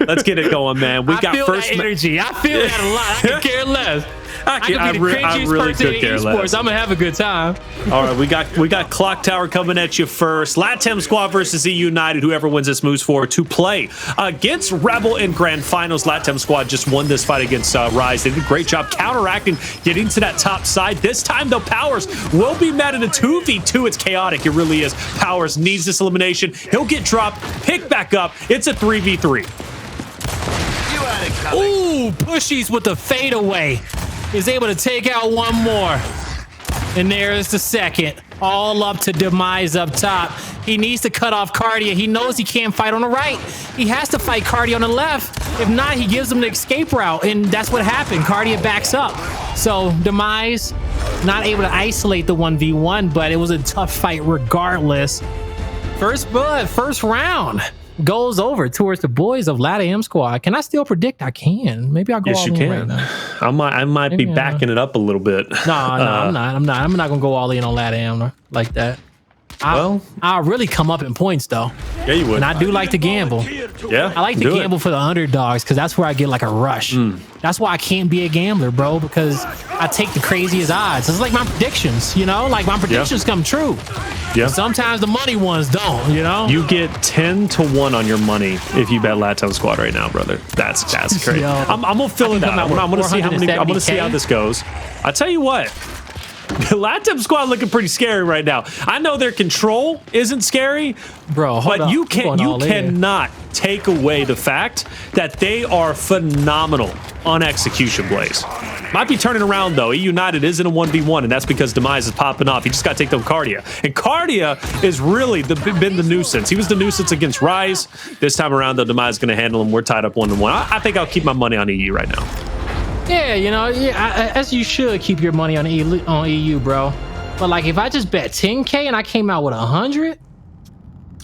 Let's get it going, man. We got feel first that energy. I feel that a lot. I could care less. I could be the cringiest person in esports. I'm gonna have a good time. All right, we got Clocktower coming at you first. Latam Squad versus eUnited. Whoever wins this moves forward to play against Rebel in grand finals. Latam Squad just won this fight against Rise. They did a great job counteracting, getting to that top side. This time, though, Powerz will be met in a 2v2. It's chaotic. It really is. Powerz needs this elimination. He'll get dropped, pick back up. It's a 3v3. Ooh, Pushies with the fadeaway. Is able to take out one more. And there's the second. All up to Demise up top. He needs to cut off Kardia. He knows he can't fight on the right. He has to fight Kardia on the left. If not, he gives him the escape route. And that's what happened. Kardia backs up. So Demise not able to isolate the 1v1, but it was a tough fight regardless. First blood, first round goes over towards the boys of Latam Squad. Can I still predict? I can. Maybe I'll go all in right now. I might be backing it up a little bit. No, I'm not gonna go all in on Latam like that. I'll really come up in points though. Yeah, you would. And I do like to gamble. Yeah, I like to gamble for the underdogs because that's where I get like a rush. That's why I can't be a gambler, bro, because I take the craziest odds. It's like my predictions, you know? Like my predictions come true. Yeah. Sometimes the money ones don't, you know? You get 10-1 on your money if you bet Latam Squad right now, brother. That's crazy. I'm gonna fill it out. I'm gonna see I'm gonna see how this goes. I tell you what. The Latam Squad looking pretty scary right now. I know their control isn't scary, bro, but you cannot take away the fact that they are phenomenal on execution plays. Might be turning around though. eUnited is in a 1v1, and that's because Demise is popping off. He just got to take down Kardia, and Kardia is really been the nuisance. He was the nuisance against Rise. This time around, though, Demise is going to handle him. We're tied up 1-1. I think I'll keep my money on EU right now. Yeah, you know, as you should keep your money on EU, bro. But like, if I just bet 10K and I came out with 100,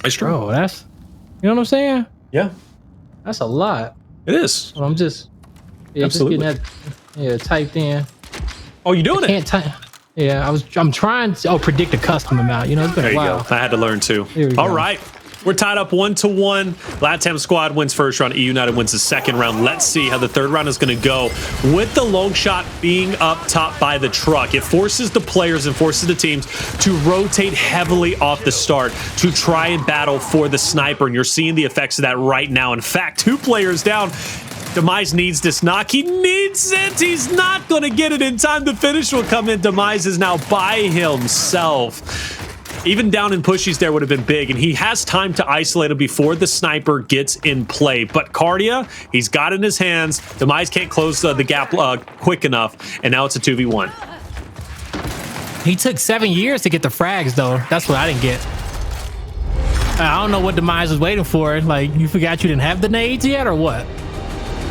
that's true. Bro, that's, you know what I'm saying? Yeah, that's a lot. It is. Well, I'm just, absolutely. Just getting that, typed in. Oh, you doing it? Can't type. Yeah, I'm trying to predict a custom amount. You know, it's been a while. Go. I had to learn too. All right. We're tied up 1-1. Latam Squad wins first round. eUnited wins the second round. Let's see how the third round is going to go. With the long shot being up top by the truck, it forces the players and forces the teams to rotate heavily off the start to try and battle for the sniper. And you're seeing the effects of that right now. In fact, 2 players down. Demise needs this knock. He needs it. He's not going to get it in time. The finish will come in. Demise is now by himself. Even down in pushies there would have been big, and he has time to isolate him before the sniper gets in play. But Kardia, he's got it in his hands. Demise can't close the gap quick enough, and now it's a 2v1. He took 7 years to get the frags, though. That's what I didn't get. I don't know what Demise was waiting for. Like, you forgot you didn't have the nades yet, or what?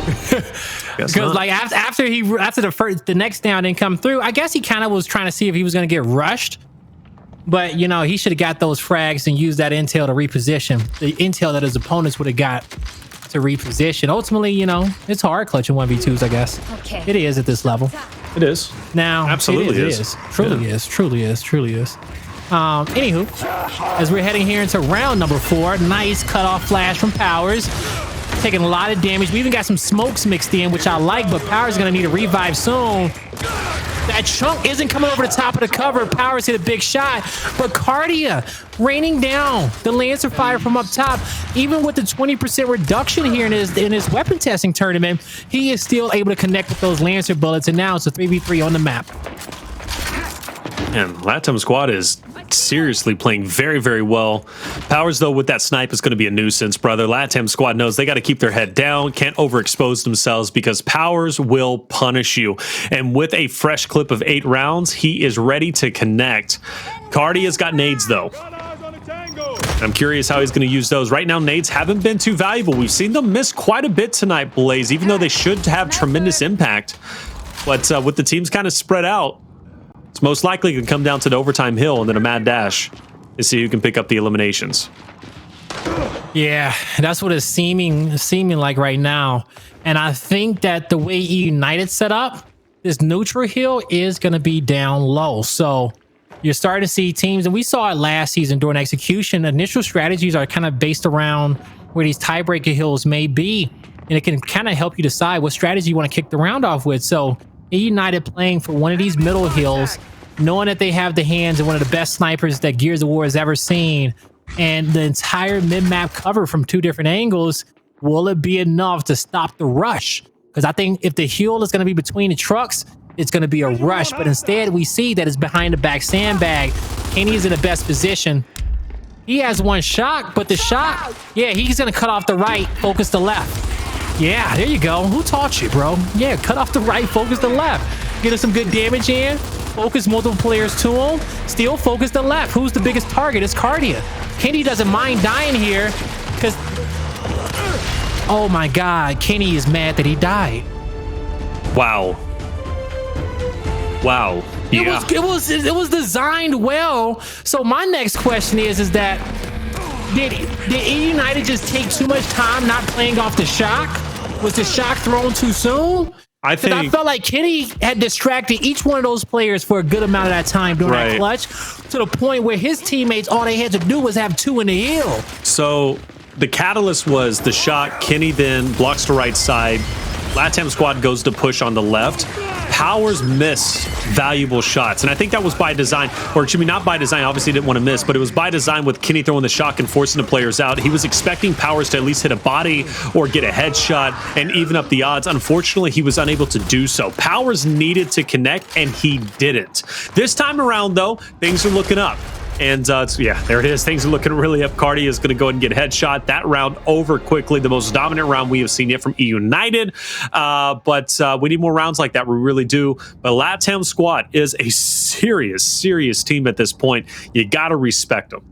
Because like after the next down didn't come through, I guess he kind of was trying to see if he was going to get rushed. But, you know, he should have got those frags and used that intel to reposition. The intel that his opponents would have got to reposition. Ultimately, you know, it's hard clutching 1v2s, I guess. Okay. It is at this level. It is. Now, absolutely it is. Truly is. Anywho, as we're heading here into round number 4, nice cutoff flash from Powerz. Taking a lot of damage. We even got some smokes mixed in, which I like, but Powerz is going to need a revive soon. That chunk isn't coming over the top of the cover. Powerz hit a big shot, but Kardia raining down the Lancer fire from up top. Even with the 20% reduction here in his weapon testing tournament, he is still able to connect with those Lancer bullets, and now it's a 3v3 on the map. And Latam Squad is seriously playing very, very well. Powerz, though, with that snipe is going to be a nuisance, brother. Latam Squad knows they got to keep their head down, can't overexpose themselves because Powerz will punish you. And with a fresh clip of 8 rounds, he is ready to connect. Kardia's got nades, though. I'm curious how he's going to use those. Right now, nades haven't been too valuable. We've seen them miss quite a bit tonight, Blaze, even though they should have tremendous impact. But with the teams kind of spread out, it's most likely going to come down to the overtime hill and then a mad dash to see who can pick up the eliminations. Yeah, that's what it's seeming like right now. And I think that the way eUnited set up, this neutral hill is going to be down low. So you're starting to see teams, and we saw it last season during execution, initial strategies are kind of based around where these tiebreaker hills may be. and it can kind of help you decide what strategy you want to kick the round off with. So eUnited playing for one of these middle hills, knowing that they have the hands of one of the best snipers that Gears of War has ever seen, and the entire mid-map cover from 2 different angles, will it be enough to stop the rush? Because I think if the hill is going to be between the trucks, it's going to be a rush. But instead, we see that it's behind the back sandbag. Kenny is in the best position. He has one shot, but the shot, yeah, he's going to cut off the right, focus the left. Yeah, there you go. Who taught you, bro? Yeah, cut off the right, focus the left. Get us some good damage in. Focus multiple players to him. Still focus the left. Who's the biggest target? It's Kardia. Kenny doesn't mind dying here because... Oh my God, Kenny is mad that he died. Wow. Wow. Yeah. It was designed well. So my next question is that did eUnited just take too much time not playing off the shock? Was the shock thrown too soon? I felt like Kenny had distracted each one of those players for a good amount of that time during that clutch, to the point where his teammates, all they had to do was have 2 in the hill. So the catalyst was the shot. Kenny then blocks the right side. Latam Squad goes to push on the left. Powerz missed valuable shots, and I think that was by design, or excuse me, not by design. Obviously didn't want to miss, but it was by design with Kenny throwing the shock and forcing the players out. He was expecting Powerz to at least hit a body or get a headshot and even up the odds. Unfortunately, he was unable to do so. Powerz needed to connect, and he didn't. This time around, though, things are looking up. And yeah, there it is. Things are looking really up. Kardia is going to go ahead and get a headshot. That round over quickly. The most dominant round we have seen yet from eUnited. But we need more rounds like that. We really do. But Latam Squad is a serious team at this point. You got to respect them.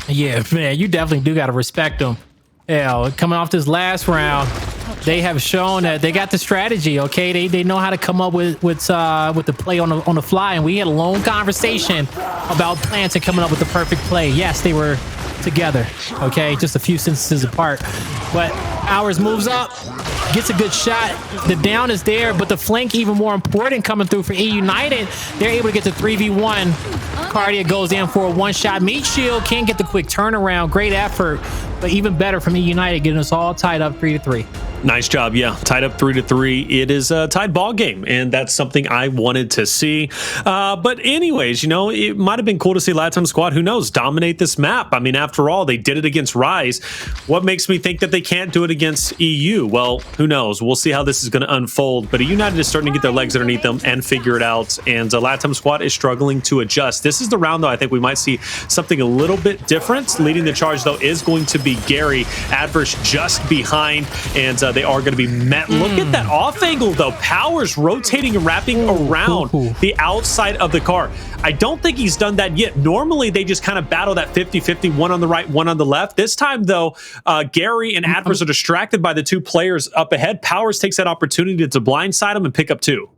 Yeah, man, you definitely do got to respect them. Hell, coming off this last round, they have shown that they got the strategy. Okay, they know how to come up with the play on the fly. And we had a long conversation about plans and coming up with the perfect play. Yes, they were together. Okay, just a few sentences apart. But Powerz moves up, gets a good shot. The down is there, but the flank even more important coming through for eUnited. They're able to get to 3v1. Kardia goes in for a one-shot meat shield. Can't get the quick turnaround. Great effort, but even better from eUnited, getting us all tied up 3-3. Nice job. Yeah, tied up 3-3. It is a tied ball game, and that's something I wanted to see. But anyways, you know, it might have been cool to see Latam Squad, who knows, dominate this map. I mean, after all, they did it against Rise. What makes me think that they can't do it against EU? Well, who knows? We'll see how this is going to unfold. But eUnited is starting to get their legs underneath them and figure it out, and Latam Squad is struggling to adjust. This is the round, though, I think we might see something a little bit different. Leading the charge, though, is going to be Gary. Addvers just behind, and they are going to be met. Look at that off angle, though. Powerz rotating and wrapping around the outside of the car. I don't think he's done that yet. Normally, they just kind of battle that 50-50, one on the right, one on the left. This time, though, Gary and Addvers are distracted by the 2 players up ahead. Powerz takes that opportunity to blindside him and pick up 2.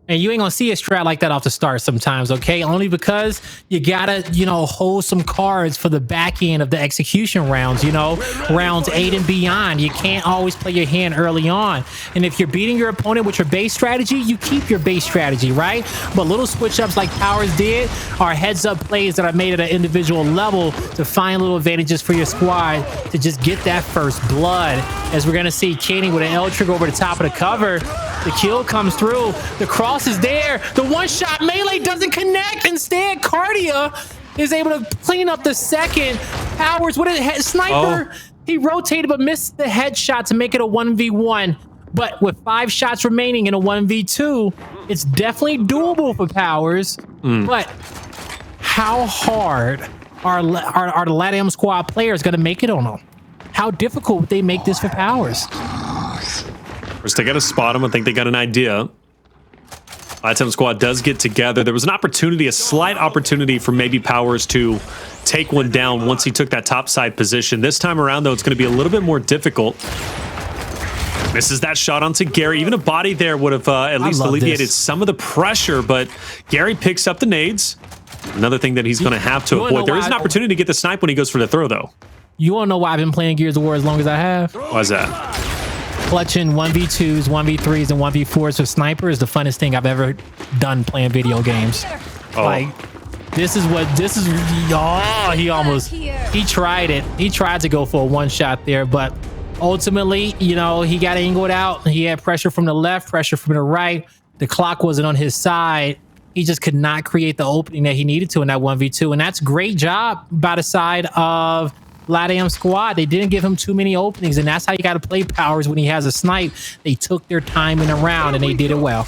And you ain't gonna see a strat like that off the start sometimes, okay? Only because you gotta, you know, hold some cards for the back end of the execution rounds, you know, rounds 8 and beyond. You can't always play your hand early on. And if you're beating your opponent with your base strategy, you keep your base strategy, right? But little switch ups like Powerz did are heads up plays that are made at an individual level to find little advantages for your squad to just get that first blood. As we're gonna see Kenny with an L trigger over the top of the cover. The kill comes through. The cross is there. The one-shot melee doesn't connect. Instead, Kardia is able to clean up the second. Powerz with a sniper. He rotated but missed the headshot to make it a 1v1. But with 5 shots remaining in a 1v2, it's definitely doable for Powerz. But how hard are the Latam Squad players going to make it on them? How difficult would they make this for Powerz? First, they got to spot him. I think they got an idea. Latam Squad does get together. There was an opportunity, a slight opportunity for maybe Powerz to take one down once he took that top side position. This time around, though, it's going to be a little bit more difficult. Misses that shot onto Gary. Even a body there would have at least alleviated some of the pressure, but Gary picks up the nades. Another thing that he's going to have to avoid. There is an opportunity to get the snipe when he goes for the throw, though. You want to know why I've been playing Gears of War as long as I have? Why's that? Clutching 1v2s, 1v3s, and 1v4s with sniper is the funnest thing I've ever done playing video games. Like, this is, oh, he tried it. He tried to go for a one shot there, but ultimately, you know, he got angled out. He had pressure from the left, pressure from the right. The clock wasn't on his side. He just could not create the opening that he needed to in that 1v2. And that's a great job by the side of Latam Squad. They didn't give him too many openings, and that's how you got to play Powerz when he has a snipe. They took their time in a round, and they did it well.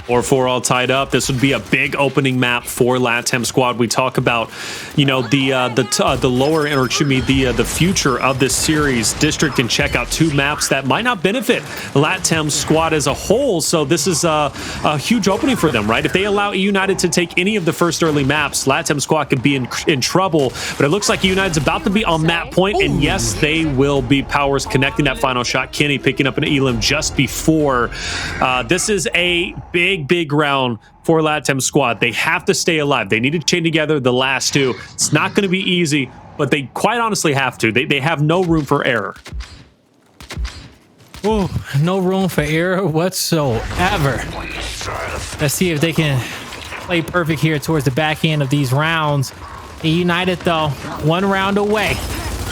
4-4 all tied up. This would be a big opening map for Latam Squad. We talk about, you know, the lower, or excuse me, the future of this series. District and check out 2 maps that might not benefit Latam Squad as a whole. So this is a huge opening for them, right? If they allow eUnited to take any of the first early maps, Latam Squad could be in trouble. But it looks like eUnited's about to be on map point, and yes, they will be. Powerz connecting that final shot. Kenny picking up an elim just before. This is a big round for Latam Squad. They have to stay alive. They need to chain together the last 2. It's not going to be easy, but they quite honestly have to. They have no room for error. Ooh, no room for error whatsoever. Let's see if they can play perfect here towards the back end of these rounds. eUnited, though, 1 round away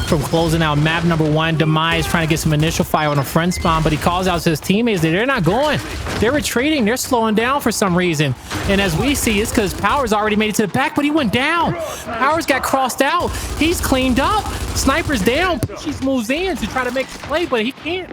from closing out map number 1. Demise trying to get some initial fire on a front spawn, but he calls out to his teammates that they're not going. They're retreating. They're slowing down for some reason. And as we see, it's because Powerz already made it to the back, but he went down. Powerz got crossed out. He's cleaned up. Sniper's down. Pushy moves in to try to make the play, but he can't.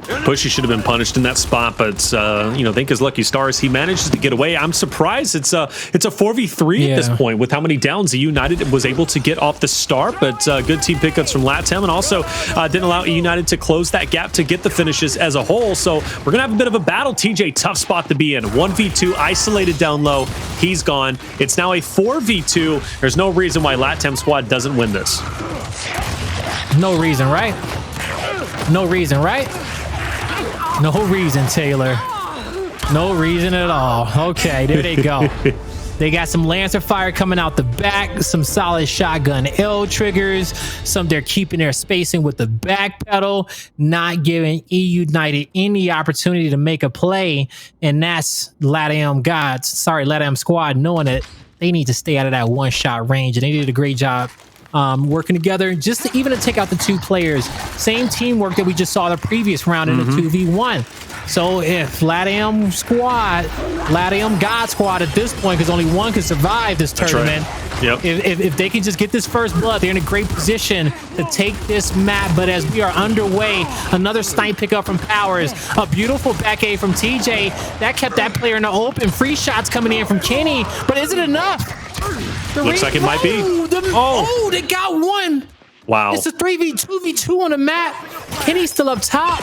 Pushy should have been punished in that spot, but you know, thank his lucky stars he manages to get away. I'm surprised it's a 4v3 at this point with how many downs eUnited was able to get off the start, but good team pickups from Latam, and also didn't allow eUnited to close that gap to get the finishes as a whole. So we're gonna have a bit of a battle. TJ, tough spot to be in. 1v2 isolated down low. He's gone. It's now a 4v2. There's no reason why Latam Squad doesn't win this. No reason, right? No reason, right? No reason, Taylor. No reason at all. Okay, there they go. They got some Lancer fire coming out the back, some solid shotgun L triggers, some they're keeping their spacing with the back pedal, not giving eUnited any opportunity to make a play, and that's Latam Squad knowing that they need to stay out of that 1-shot range, and they did a great job working together just to even to take out the 2 players. Same teamwork that we just saw the previous round in the 2v1. So if Latam God Squad at this point, because only one can survive this tournament. Yep. If they can just get this first blood, they're in a great position to take this map. But as we are underway, another snipe pickup from Powerz, a beautiful back A from TJ that kept that player in the open. Free shots coming in from Kenny, but is it enough? Looks like it might be. Oh, they got one. Wow. It's a 3v2v2 on the map. Kenny's still up top.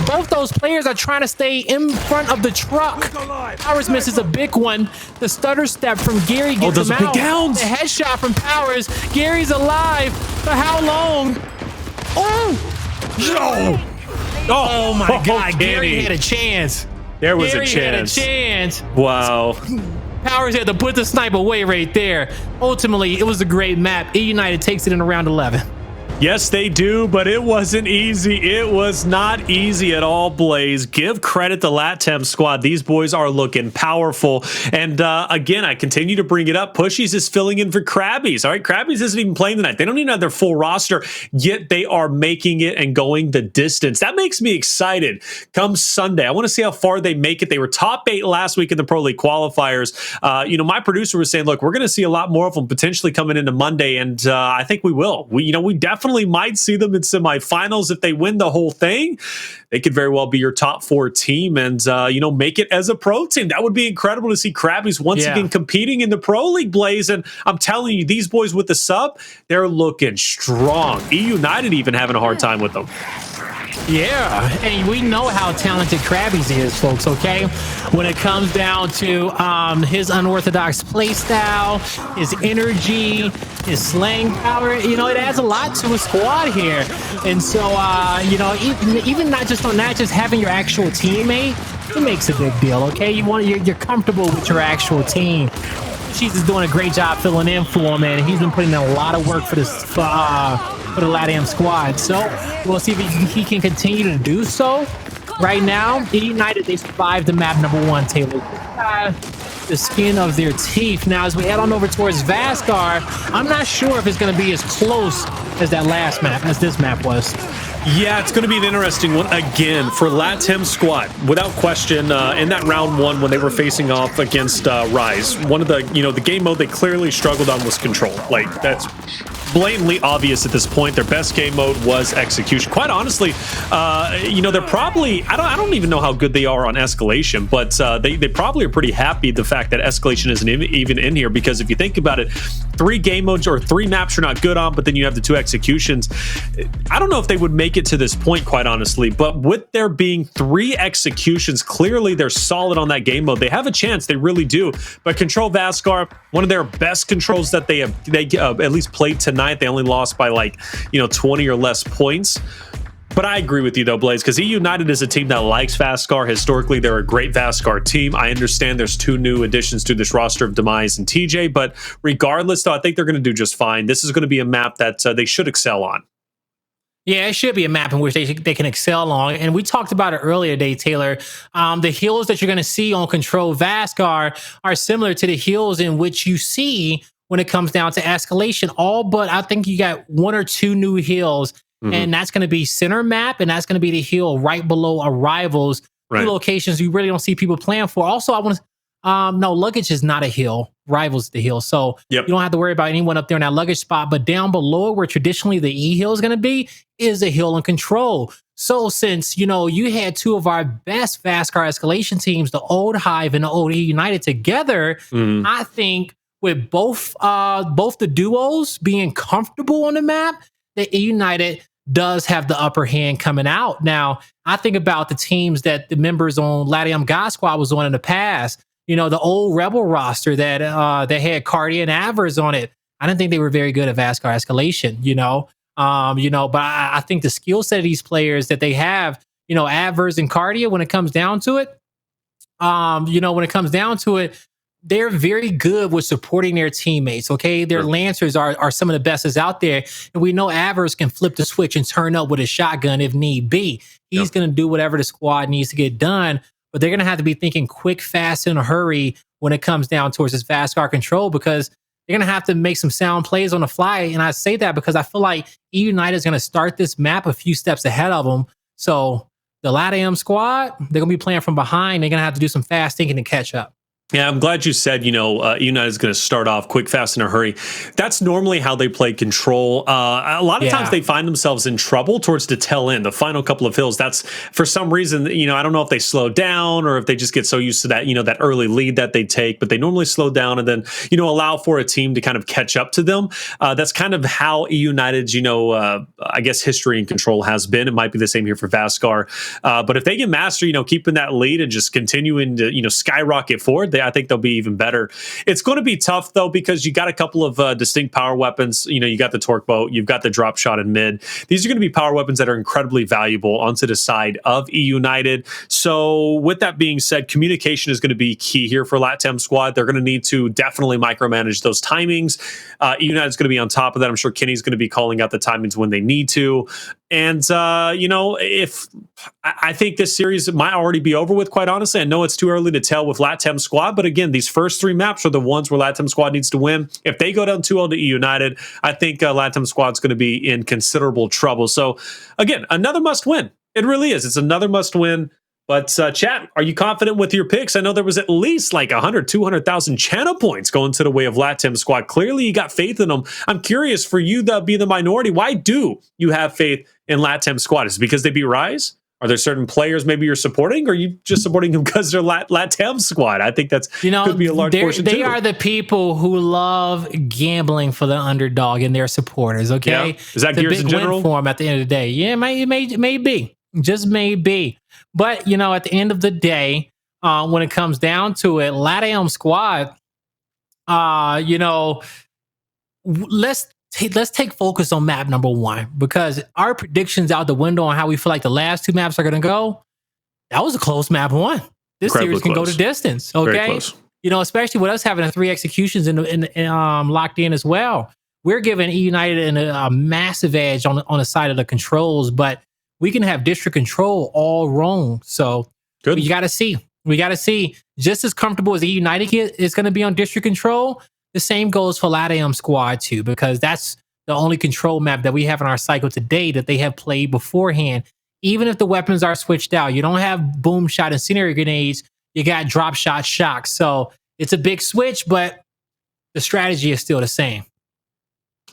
Both those players are trying to stay in front of the truck. Powerz misses a big one. The stutter step from Gary gets him out. Downs. The headshot from Powerz. Gary's alive. For how long? Oh my God. Gary had a chance. There was a chance. Wow. Powerz had to put the snipe away right there. Ultimately, it was a great map. eUnited takes it in round 11. Yes, they do, but it wasn't easy. It was not easy at all, Blaze. Give credit to Latam Squad. These boys are looking powerful. And again, I continue to bring it up. Pushies is filling in for Crabbys. All right, Crabbys isn't even playing tonight. They don't even have their full roster, yet they are making it and going the distance. That makes me excited. Come Sunday, I want to see how far they make it. They were top 8 last week in the Pro League qualifiers. You know, my producer was saying, look, we're going to see a lot more of them potentially coming into Monday, and I think we will. We definitely might see them in semifinals if they win the whole thing. They could very well be your top 4 team and make it as a pro team. That would be incredible to see Crabbys once again competing in the Pro League, Blaze. And I'm telling you, these boys with the sub, they're looking strong. eUnited even having a hard time with them. Yeah, and we know how talented Crabbys is, folks, okay? When it comes down to his unorthodox play style, his energy, his slang power, it adds a lot to a squad here. And so, even not just on that, just having your actual teammate, it makes a big deal, okay? You're comfortable with your actual team. She's just doing a great job filling in for him, and he's been putting in a lot of work for the Latam Squad. So we'll see if he can continue to do so. Right now, eUnited, they survived the map number 1, Taylor. The skin of their teeth. Now, as we head on over towards Vasgar, I'm not sure if it's going to be as close as that last map, as this map was. Yeah, it's going to be an interesting one again for Latam Squad, without question. In that round one, when they were facing off against Rise, one of the the game mode they clearly struggled on was control. Like, that's blatantly obvious at this point. Their best game mode was execution. Quite honestly, they're probably I don't even know how good they are on escalation, but they probably are pretty happy the fact that escalation isn't even in here, because if you think about it, 3 game modes or 3 maps you're not good on, but then you have the 2 executions. I don't know if they would make it to this point, quite honestly, but with there being 3 executions, clearly they're solid on that game mode. They have a chance, they really do. But Control Vasgar, one of their best controls that they at least played tonight. They only lost by 20 or less points. But I agree with you, though, Blaze, because eUnited is a team that likes Vasgar. Historically, they're a great Vasgar team. I understand there's 2 new additions to this roster of Demise and TJ, but regardless, though, I think they're going to do just fine. This is going to be a map that they should excel on. Yeah, it should be a map in which they can excel on. And we talked about it earlier today, Taylor. The heals that you're going to see on Control Vasgar are similar to the heals in which you see when it comes down to escalation. All but I think you got 1 or 2 new heals, and that's going to be center map, and that's going to be the heal right below Arrivals. Right. 2 locations you really don't see people playing for. Also, I want to no, luggage is not a hill. Rivals the hill. So you don't have to worry about anyone up there in that luggage spot. But down below, where traditionally the E hill is going to be, is a hill and control. So since, you had 2 of our best Vasgar escalation teams, the old Hive and the old eUnited together, I think with both the duos being comfortable on the map, the eUnited does have the upper hand coming out. Now, I think about the teams that the members on Latam Squad was on in the past. The old Rebel roster that had Kardia and Addvers on it. I didn't think they were very good at Vasgar escalation, but I think the skill set of these players that they have, Addvers and Kardia, when it comes down to it, they're very good with supporting their teammates. Okay. Their Lancers are some of the bestest out there. And we know Addvers can flip the switch and turn up with a shotgun if need be. He's going to do whatever the squad needs to get done. But they're going to have to be thinking quick, fast, in a hurry when it comes down towards this Vasgar control, because they're going to have to make some sound plays on the fly. And I say that because I feel like eUnited is going to start this map a few steps ahead of them. So the Latam Squad, they're going to be playing from behind. They're going to have to do some fast thinking to catch up. Yeah, I'm glad you said, eUnited is going to start off quick, fast, in a hurry. That's normally how they play control. A lot of times they find themselves in trouble towards the tail end, the final couple of hills. That's for some reason, I don't know if they slow down or if they just get so used to that, that early lead that they take, but they normally slow down and then, allow for a team to kind of catch up to them. That's kind of how eUnited's, I guess history and control has been. It might be the same here for Vasgar. But if they can master, keeping that lead and just continuing to, skyrocket forward, I think they'll be even better. It's going to be tough, though, because you got a couple of distinct power weapons. You got the torque boat, you've got the drop shot in mid. These are going to be power weapons that are incredibly valuable onto the side of eUnited. So with that being said, communication is going to be key here for Latam Squad. They're going to need to definitely micromanage those timings. eUnited is going to be on top of that. I'm sure Kenny's going to be calling out the timings when they need to. And, if I think this series might already be over with, quite honestly. I know it's too early to tell with Latam Squad, but again, these first 3 maps are the ones where Latam Squad needs to win. If they go down 2-0 to eUnited, I think Latam Squad's going to be in considerable trouble. So, again, another must win. It really is. It's another must win. But chat, are you confident with your picks? I know there was at least 100, 200,000 channel points going to the way of Latam Squad. Clearly, you got faith in them. I'm curious, for you to be the minority, why do you have faith in Latam Squad? Is it because they beat Rise? Are there certain players maybe you're supporting, or are you just supporting them because they're Latam Squad? I think that's could be a large portion too. They are the people who love gambling for the underdog and their supporters. Okay, is that Gears in general? For them at the end of the day, yeah, it may be, just may be. But at the end of the day, when it comes down to it, Latam Squad, let's take focus on map number 1, because our predictions out the window on how we feel like the last 2 maps are going to go, that was a close map 1. This series can go to distance. Okay, especially with us having 3 executions in locked in as well. We're giving eUnited a massive edge on the side of the controls, but we can have district control all wrong. So we got to see. We got to see. Just as comfortable as eUnited is going to be on district control, the same goes for Latam Squad too, because that's the only control map that we have in our cycle today that they have played beforehand. Even if the weapons are switched out, you don't have boom shot and incendiary grenades. You got drop shot shock. So it's a big switch, but the strategy is still the same.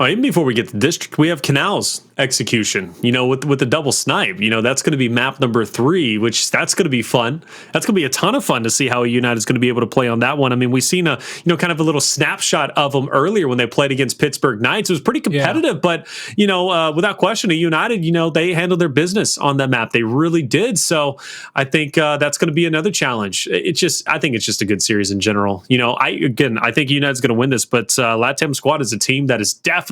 Oh, even before we get to district, we have Canals execution, with the double snipe. That's going to be map number 3, which that's going to be fun. That's going to be a ton of fun to see how eUnited is going to be able to play on that one. I mean, we've seen kind of a little snapshot of them earlier when they played against Pittsburgh Knights. It was pretty competitive, but, without question, eUnited, they handled their business on that map. They really did. So I think that's going to be another challenge. I think it's just a good series in general. I think eUnited's going to win this, but Latam Squad is a team that is definitely,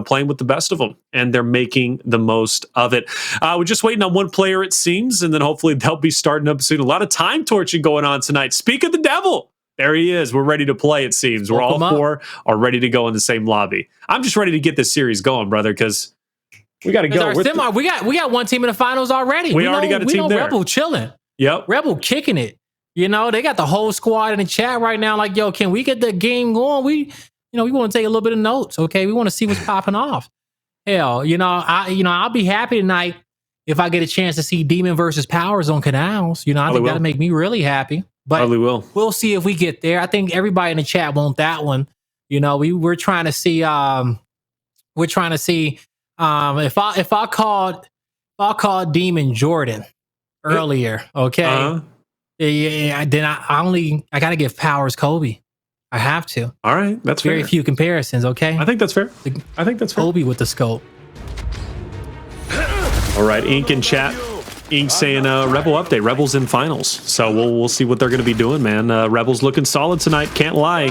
playing with the best of them, and they're making the most of it. We're just waiting on one player, it seems, and then hopefully they'll be starting up soon. A lot of time torching going on tonight. Speak of the devil. There he is. We're ready to play, it seems. We're all 4 are ready to go in the same lobby. I'm just ready to get this series going, brother, because we got to go. We got one team in the finals already. We already got a team there. Rebel chilling. Yep. Rebel kicking it. They got the whole squad in the chat right now like, yo, can we get the game going? We want to take a little bit of notes, okay? We want to see what's popping off. Hell, I'll be happy tonight if I get a chance to see Demon versus Powerz on Canals. I think that'll make me really happy. But probably will. We'll see if we get there. I think everybody in the chat want that one. We're trying to see. If I called Demon Jordan earlier, okay? Then I got to give Powerz Kobe. I have to. All right, that's very few comparisons. Okay, I think that's fair. Kobe with the scope. All right, Ink in chat. Ink saying Rebel update. Rebels in finals. So we'll see what they're going to be doing, man. Rebels looking solid tonight. Can't lie.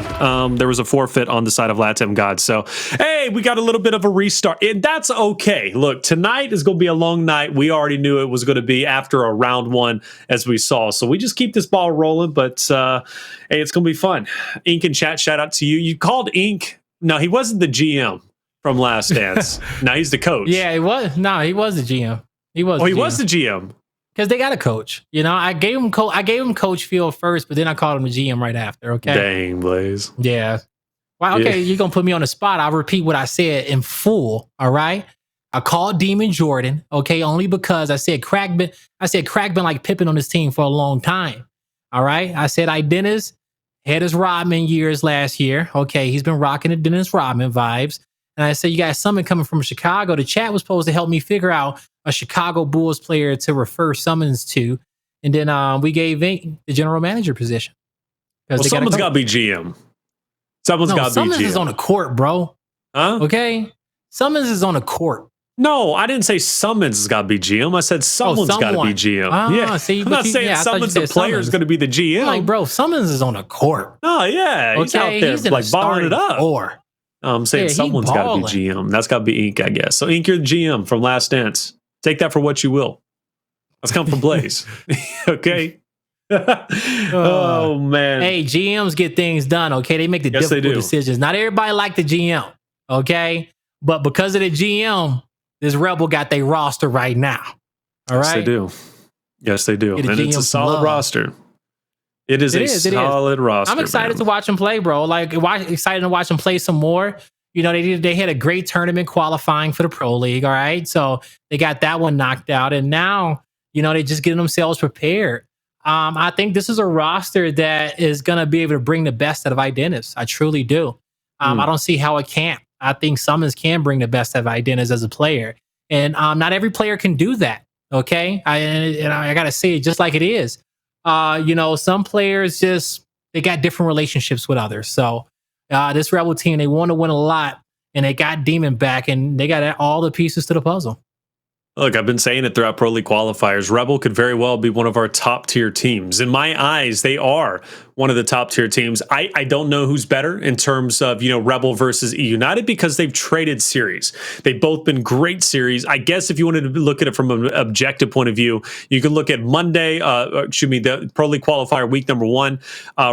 There was a forfeit on the side of Latam God. So, hey, we got a little bit of a restart. And that's okay. Look, tonight is going to be a long night. We already knew it was going to be after a round 1, as we saw. So we just keep this ball rolling. But, hey, it's going to be fun. Ink in chat, shout out to you. You called Ink. No, he wasn't the GM from Last Dance. No, he's the coach. Yeah, he was. No, he was the GM. He was the GM. Because they got a coach. I gave him Coach Field first, but then I called him the GM right after. Okay. Dang, Blaze. Yeah. Well, okay, you're gonna put me on the spot. I'll repeat what I said in full. All right. I called Demon Jordan, okay, only because I said Crack been like Pippen on this team for a long time. All right. I said Dennis had his Rodman years last year. Okay, he's been rocking the Dennis Rodman vibes. And I said, you got someone coming from Chicago. The chat was supposed to help me figure out a Chicago Bulls player to refer Summons to. And then we gave Vink the general manager position. Well, someone's got to be GM. Someone's got to be GM. Summons is on the court, bro. Huh? Okay? Summons is on the court. No, I didn't say Summons has got to be GM. I said someone's got to be GM. Yeah, see, I'm not saying Summons the player is going to be the GM. I'm like, bro, Summons is on the court. Oh, yeah. He's out there like balling it up. I'm saying someone's got to be GM. That's got to be Ink, I guess. So, Ink, you're the GM from Last Dance. Take that for what you will. Let's come from Blaze. Okay? Oh, man. Hey, GMs get things done, okay? They make the difficult decisions. Not everybody like the GM, okay? But because of the GM, this Rebel got their roster right now. All right? Yes, they do. Yes, they do. And it's a solid roster. It is a solid roster. I'm excited to watch them play, bro. Like, excited to watch them play some more. They had a great tournament qualifying for the Pro League, all right? So they got that one knocked out, and now, they're just getting themselves prepared. I think this is a roster that is going to be able to bring the best out of Addvers. I truly do. I don't see how it can't. I think Summons can bring the best out of Addvers as a player, and not every player can do that, okay? I got to say it just like it is. Some players they got different relationships with others. So this Rebel team, they want to win a lot, and they got Demon back, and they got all the pieces to the puzzle. Look, I've been saying it throughout Pro League qualifiers. Rebel could very well be one of our top tier teams. In my eyes, they are one of the top tier teams. I don't know who's better in terms of, Rebel versus eUnited because they've traded series. They've both been great series. I guess if you wanted to look at it from an objective point of view, you can look at Monday, the Pro League qualifier week number 1,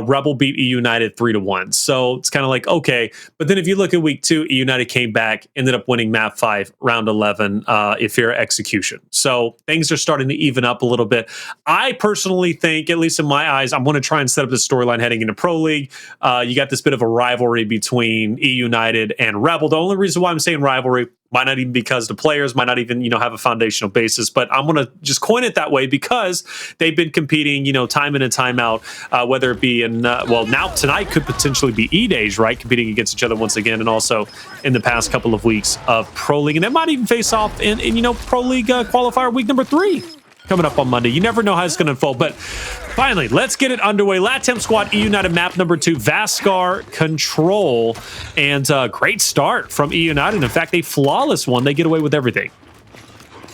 Rebel beat eUnited 3-1. So it's kind of like, okay. But then if you look at week 2, eUnited came back, ended up winning map 5, round 11, if you're execution. So things are starting to even up a little bit. I personally think, at least in my eyes, I'm going to try and set up the storyline heading into Pro League. You got this bit of a rivalry between eUnited and Rebel. The only reason why I'm saying rivalry might not even be because the players might not even, have a foundational basis, but I'm going to just coin it that way because they've been competing, time in and time out, whether it be in, now tonight could potentially be E-Days, right? Competing against each other once again, and also in the past couple of weeks of Pro League. And they might even face off in Pro League qualifier week number 3 coming up on Monday. You never know how it's going to unfold, but finally, let's get it underway. Latam Squad eUnited map number 2, Vasgar Control, and great start from eUnited. In fact, a flawless one. They get away with everything.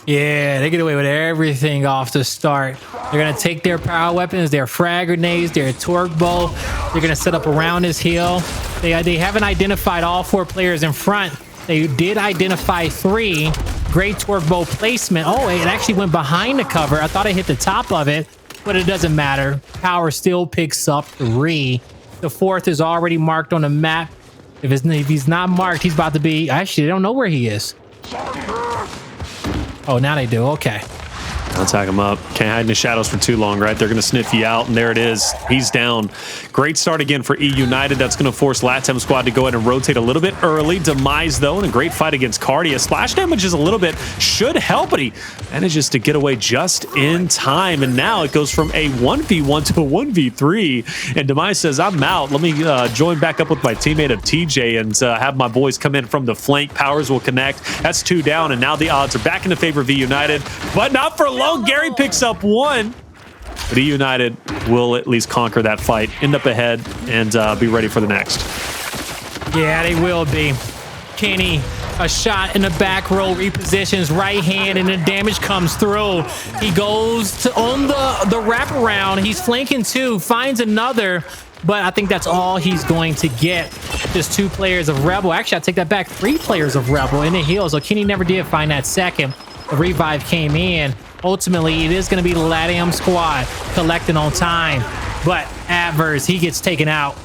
Yeah, they get away with everything off the start. They're going to take their power weapons, their frag grenades, their torque bow. They're going to set up around this hill. They haven't identified all 4 players in front. They did identify 3. Great torque bow placement. Oh, it actually went behind the cover. I thought it hit the top of it, but it doesn't matter. Powerz still picks up 3. The 4th is already marked on the map. If he's not marked, he's about to be... Actually, they don't know where he is. Oh, now they do. Okay. I'll tag him up. Can't hide in the shadows for too long, right? They're going to sniff you out, and there it is. He's down. Great start again for eUnited. That's going to force Latam Squad to go ahead and rotate a little bit early. Demise, though, and a great fight against Kardia. Splash damage is a little bit. Should help, but he manages to get away just in time. And now it goes from a 1v1 to a 1v3. And Demise says, I'm out. Let me join back up with my teammate of TJ and have my boys come in from the flank. Powerz will connect. That's 2 down, and now the odds are back in the favor of eUnited, but not for long. Gary picks up 1, but eUnited will at least conquer that fight, end up ahead, and be ready for the next. Yeah, they will be. Kenny, a shot in the back row, repositions right hand, and the damage comes through. He goes to on the wraparound. He's flanking 2, finds another, but I think that's all he's going to get. Just 2 players of Rebel. Actually, I take that back. 3 players of Rebel in the hill. So Kenny never did find that second. The revive came in. Ultimately, it is going to be the Latam Squad collecting on time. But Addvers, he gets taken out.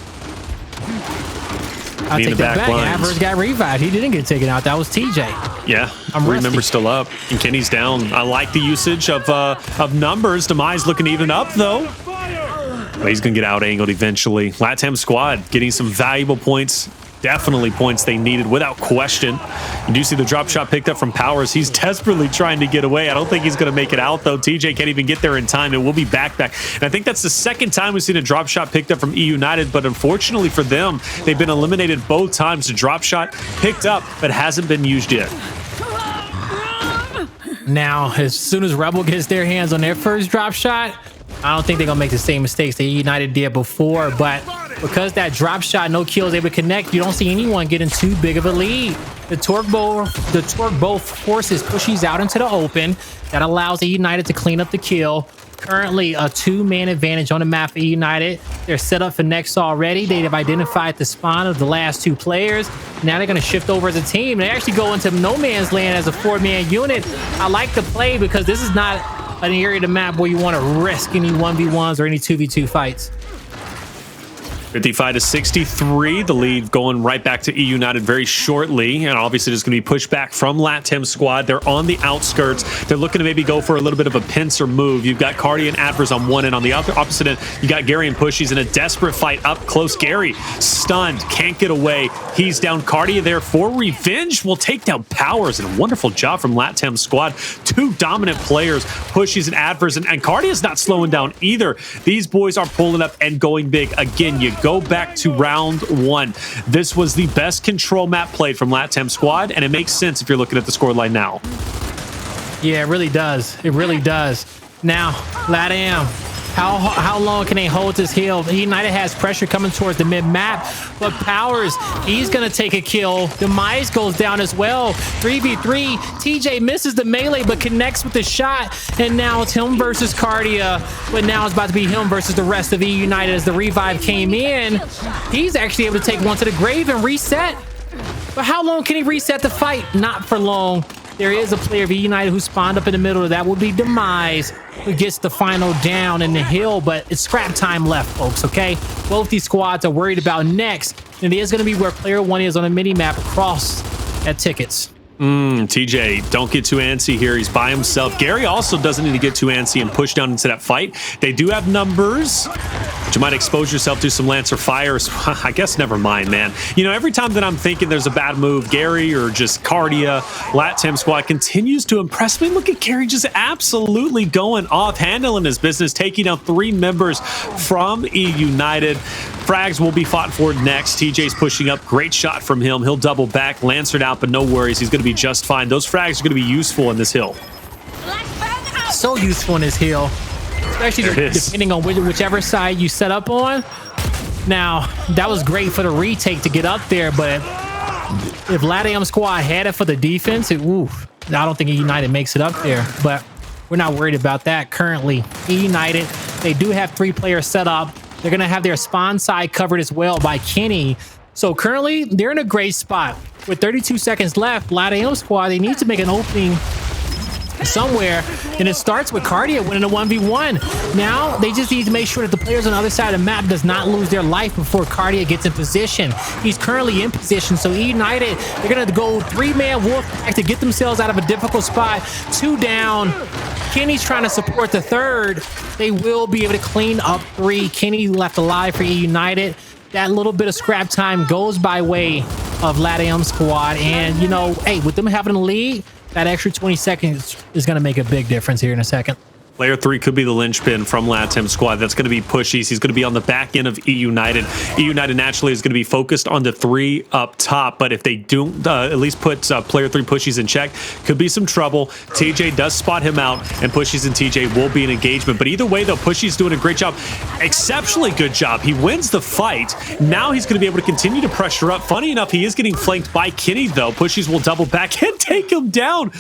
I'll take that back. Addvers got revived. He didn't get taken out. That was TJ. Yeah, remember still up. And Kenny's down. I like the usage of numbers. Demise looking even up, though. But he's going to get out-angled eventually. Latam Squad getting some valuable points. Definitely points they needed without question. You do see the drop shot picked up from Powerz. He's desperately trying to get away. I don't think he's going to make it out, though. TJ can't even get there in time, and we'll be back. And I think that's the second time we've seen a drop shot picked up from eUnited, but unfortunately for them, they've been eliminated both times. The drop shot picked up, but hasn't been used yet. Now, as soon as Rebel gets their hands on their first drop shot, I don't think they're going to make the same mistakes that eUnited did before, but because that drop shot, no kills able to connect, you don't see anyone getting too big of a lead. The torque bow forces pushes out into the open. That allows eUnited to clean up the kill. Currently a 2-man advantage on the map for eUnited. They're set up for next already. They have identified the spawn of the last 2 players. Now they're going to shift over as a team. They actually go into no man's land as a 4-man unit. I like the play because this is not an area of the map where you want to risk any 1v1s or any 2v2 fights. 55 to 63, the lead going right back to eUnited very shortly, and obviously there's going to be pushback from Latam Squad. They're on the outskirts. They're looking to maybe go for a little bit of a pincer move. You've got Kardia and Addvers on one end. On the opposite end, you got Gary and Pushies in a desperate fight up close. Gary stunned, can't get away. He's down. Kardia there for revenge. Will take down Powerz, and a wonderful job from Latam Squad. 2 dominant players, Pushies and Addvers, and Kardia's not slowing down either. These boys are pulling up and going big. Again, you go back to round 1. This was the best control map played from Latam Squad, and it makes sense if you're looking at the scoreline now. Yeah, it really does. It really does. Now, Latam, how long can they hold this hill? eUnited has pressure coming towards the mid-map, but Powerz, he's going to take a kill. Demise goes down as well. 3v3. TJ misses the melee, but connects with the shot, and now it's him versus Kardia, but now it's about to be him versus the rest of eUnited as the revive came in. He's actually able to take one to the grave and reset. But how long can he reset the fight? Not for long. There is a player of eUnited who spawned up in the middle. That would be Demise, who gets the final down in the hill, but it's scrap time left, folks, okay? Both these squads are worried about next, and it is going to be where player 1 is on a mini-map across at tickets. TJ, don't get too antsy here. He's by himself. Gary also doesn't need to get too antsy and push down into that fight. They do have numbers, but you might expose yourself to some Lancer fires. I guess never mind, man. You know, every time that I'm thinking there's a bad move, Gary or just Kardia, Latam Squad continues to impress me. Look at Gary just absolutely going off, handling his business, taking out 3 members from eUnited. Frags will be fought for next. TJ's pushing up. Great shot from him. He'll double back. Lancered out, but no worries. He's going to be just fine. Those frags are going to be useful in this hill. So useful in this hill, especially depending on whichever side you set up on. Now, that was great for the retake to get up there, but if Latam Squad had it for the defense, I don't think eUnited makes it up there, but we're not worried about that currently. eUnited, they do have 3 players set up. They're going to have their spawn side covered as well by Kenny. So currently, they're in a great spot. With 32 seconds left, Latam Squad, they need to make an opening somewhere, and it starts with Kardia winning a 1v1. Now, they just need to make sure that the players on the other side of the map does not lose their life before Kardia gets in position. He's currently in position, so eUnited, they're going to go 3-man wolf pack to get themselves out of a difficult spot. 2 down. Kenny's trying to support the 3rd. They will be able to clean up 3. Kenny left alive for eUnited. That little bit of scrap time goes by way of Latam Squad. And, you know, hey, with them having a lead, that extra 20 seconds is going to make a big difference here in a second. Player 3 could be the linchpin from Latam Squad. That's going to be Pushies. He's going to be on the back end of eUnited. eUnited naturally is going to be focused on the 3 up top, but if they don't at least put player 3 Pushies in check, could be some trouble. TJ does spot him out, and Pushies and TJ will be in engagement. But either way, though, Pushies doing a great job. Exceptionally good job. He wins the fight. Now he's going to be able to continue to pressure up. Funny enough, he is getting flanked by Kenny, though. Pushies will double back and take him down.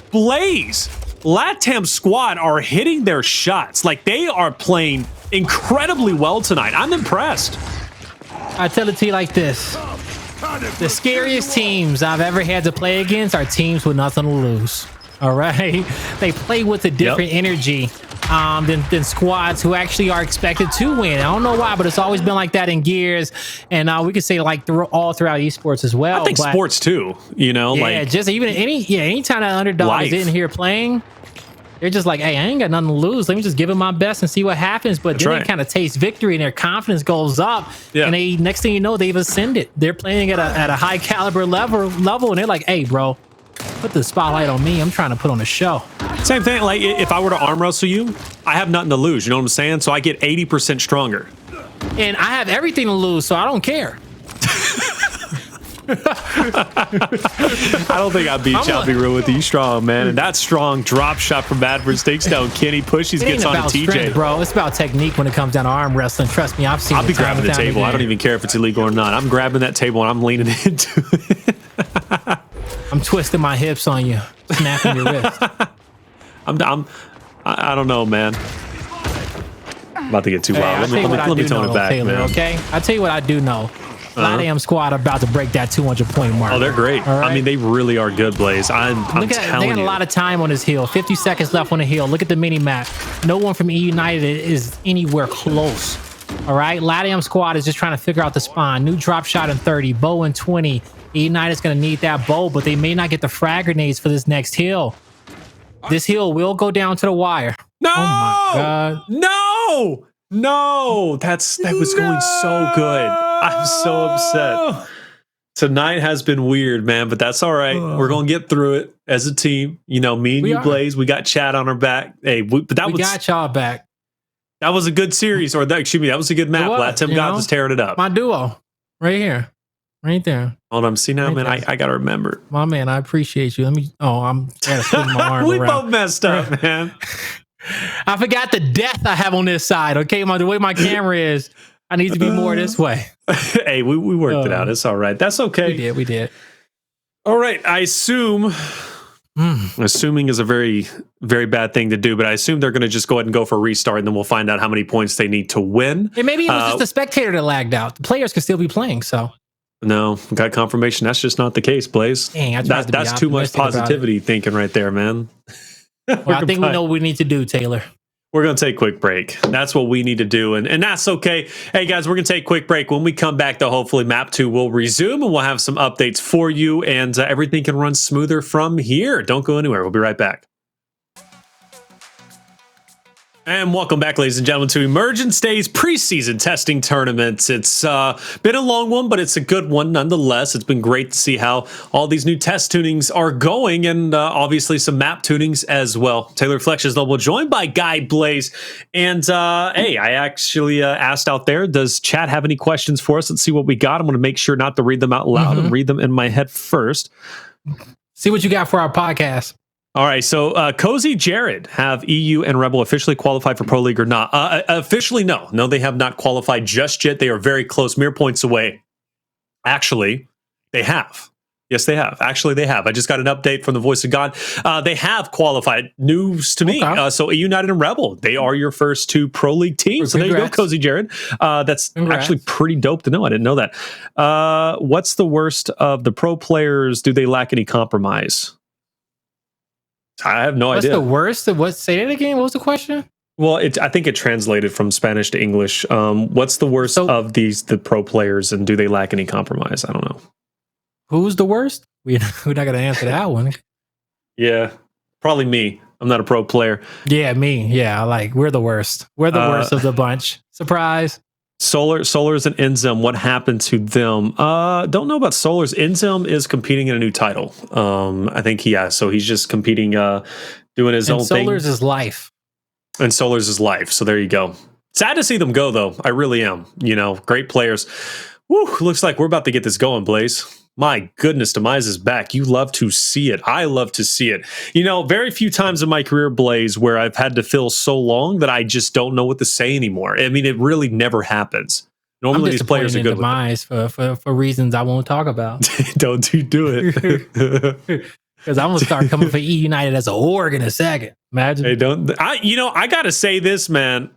Blaze. Latam Squad are hitting their shots. Like, they are playing incredibly well tonight. I'm impressed. I tell it to you like this. The scariest teams I've ever had to play against are teams with nothing to lose. All right? They play with a different energy than squads who actually are expected to win. I don't know why, but it's always been like that in Gears. And we could say like all throughout esports as well. I think sports too, you know? Yeah, like just even anytime that underdog is in here playing, they're just like, hey, I ain't got nothing to lose. Let me just give it my best and see what happens. But then they kind of taste victory and their confidence goes up. Yeah. And they, next thing you know, they've ascended. They're playing at a high caliber level, and they're like, hey, bro, put the spotlight on me. I'm trying to put on a show. Same thing. Like, if I were to arm wrestle you, I have nothing to lose. You know what I'm saying? So I get 80% stronger. And I have everything to lose, so I don't care. I don't think I beat you. I'll be real with you. Strong, man. And that strong drop shot from Addvers takes down Kenny. Pushies, gets on to TJ. Strength, bro. It's about technique when it comes down to arm wrestling. Trust me, I've seen it. I'll be grabbing the table. I don't even care if it's illegal or not. I'm grabbing that table and I'm leaning into it. I'm twisting my hips on you, snapping your wrist. I don't know, man. I'm about to get too wild. Let me tone it back, Taylor, man. Okay, I tell you what I do know. Latam Squad are about to break that 200-point mark. Oh, they're great. Right? I mean, they really are good, Blaze. I'm telling you. They got a lot of time on this hill. 50 seconds left on the hill. Look at the mini map. No one from eUnited is anywhere close. All right, Latam Squad is just trying to figure out the spawn. New drop shot in 30, bow in 20. eUnited is going to need that bow, but they may not get the frag grenades for this next hill. This hill will go down to the wire. No! Oh my God. No! That was going so good. I'm so upset. Tonight has been weird, man, but that's all right. We're going to get through it as a team. You know, me and you, Blaze, we got Chad on our back. Hey, we got y'all back. That was a good series, or that was a good map. Latam God was tearing it up. My duo, right here, right there. Hold on, see now, right, man. I gotta remember. My man, I appreciate you. Let me. Oh, I'm gotta swing my arm we around. Both messed up, man. I forgot the depth I have on this side. Okay, the way my camera is, I need to be more this way. Hey, we worked it out. It's all right. That's okay. We did. All right. I assume. Assuming is a very, very bad thing to do, but I assume they're going to just go ahead and go for a restart, and then we'll find out how many points they need to win. And maybe it was just the spectator that lagged out. The players could still be playing, so. No, got confirmation. That's just not the case, Blaze. Dang, that's too much positivity thinking right there, man. Well, I think we know what we need to do, Taylor. We're going to take a quick break. That's what we need to do, and that's okay. Hey, guys, we're going to take a quick break. When we come back, though, hopefully Map 2 will resume, and we'll have some updates for you, and everything can run smoother from here. Don't go anywhere. We'll be right back. And welcome back, ladies and gentlemen, to Emergence Day's preseason testing tournament. It's been a long one, but it's a good one nonetheless. It's been great to see how all these new test tunings are going, and obviously some map tunings as well. Taylor Flex is double joined by Guy Blaze. And hey, I actually asked out there, does chat have any questions for us? Let's see what we got. I'm going to make sure not to read them out loud and read them in my head first. See what you got for our podcast. All right, so Cozy Jared, have EU and Rebel officially qualified for Pro League or not? Officially, no. No, they have not qualified just yet. They are very close, mere points away. Actually, they have. Yes, they have. Actually, they have. I just got an update from the Voice of God. They have qualified. News to me. Okay. So eUnited and Rebel, they are your first two Pro League teams. So there you go, Cozy Jared. That's actually pretty dope to know. I didn't know that. What's the worst of the pro players? Do they lack any compromise? I have no idea. What's the worst? What? Say it again. What was the question? Well, I think it translated from Spanish to English. What's the worst of the pro players, and do they lack any compromise? I don't know. Who's the worst? We're not going to answer that one. Yeah, probably me. I'm not a pro player. Yeah, me. Yeah, we're the worst. We're the worst of the bunch. Surprise. Solars and Enzim, what happened to them? Don't know about Solars. Enzim is competing in a new title. I think so he's just competing, doing his own thing. Solars is life. And Solars is life. So there you go. Sad to see them go, though. I really am. Great players. Woo, looks like we're about to get this going, Blaze. My goodness, Demise is back. You love to see it. I love to see it. Very few times in my career, Blaze, where I've had to fill so long that I just don't know what to say anymore. I mean, it really never happens. Normally, these players are good Demise with for reasons I won't talk about. Don't you do it. Because I'm going to start coming for eUnited as an org in a second. Imagine. Hey, I got to say this, man.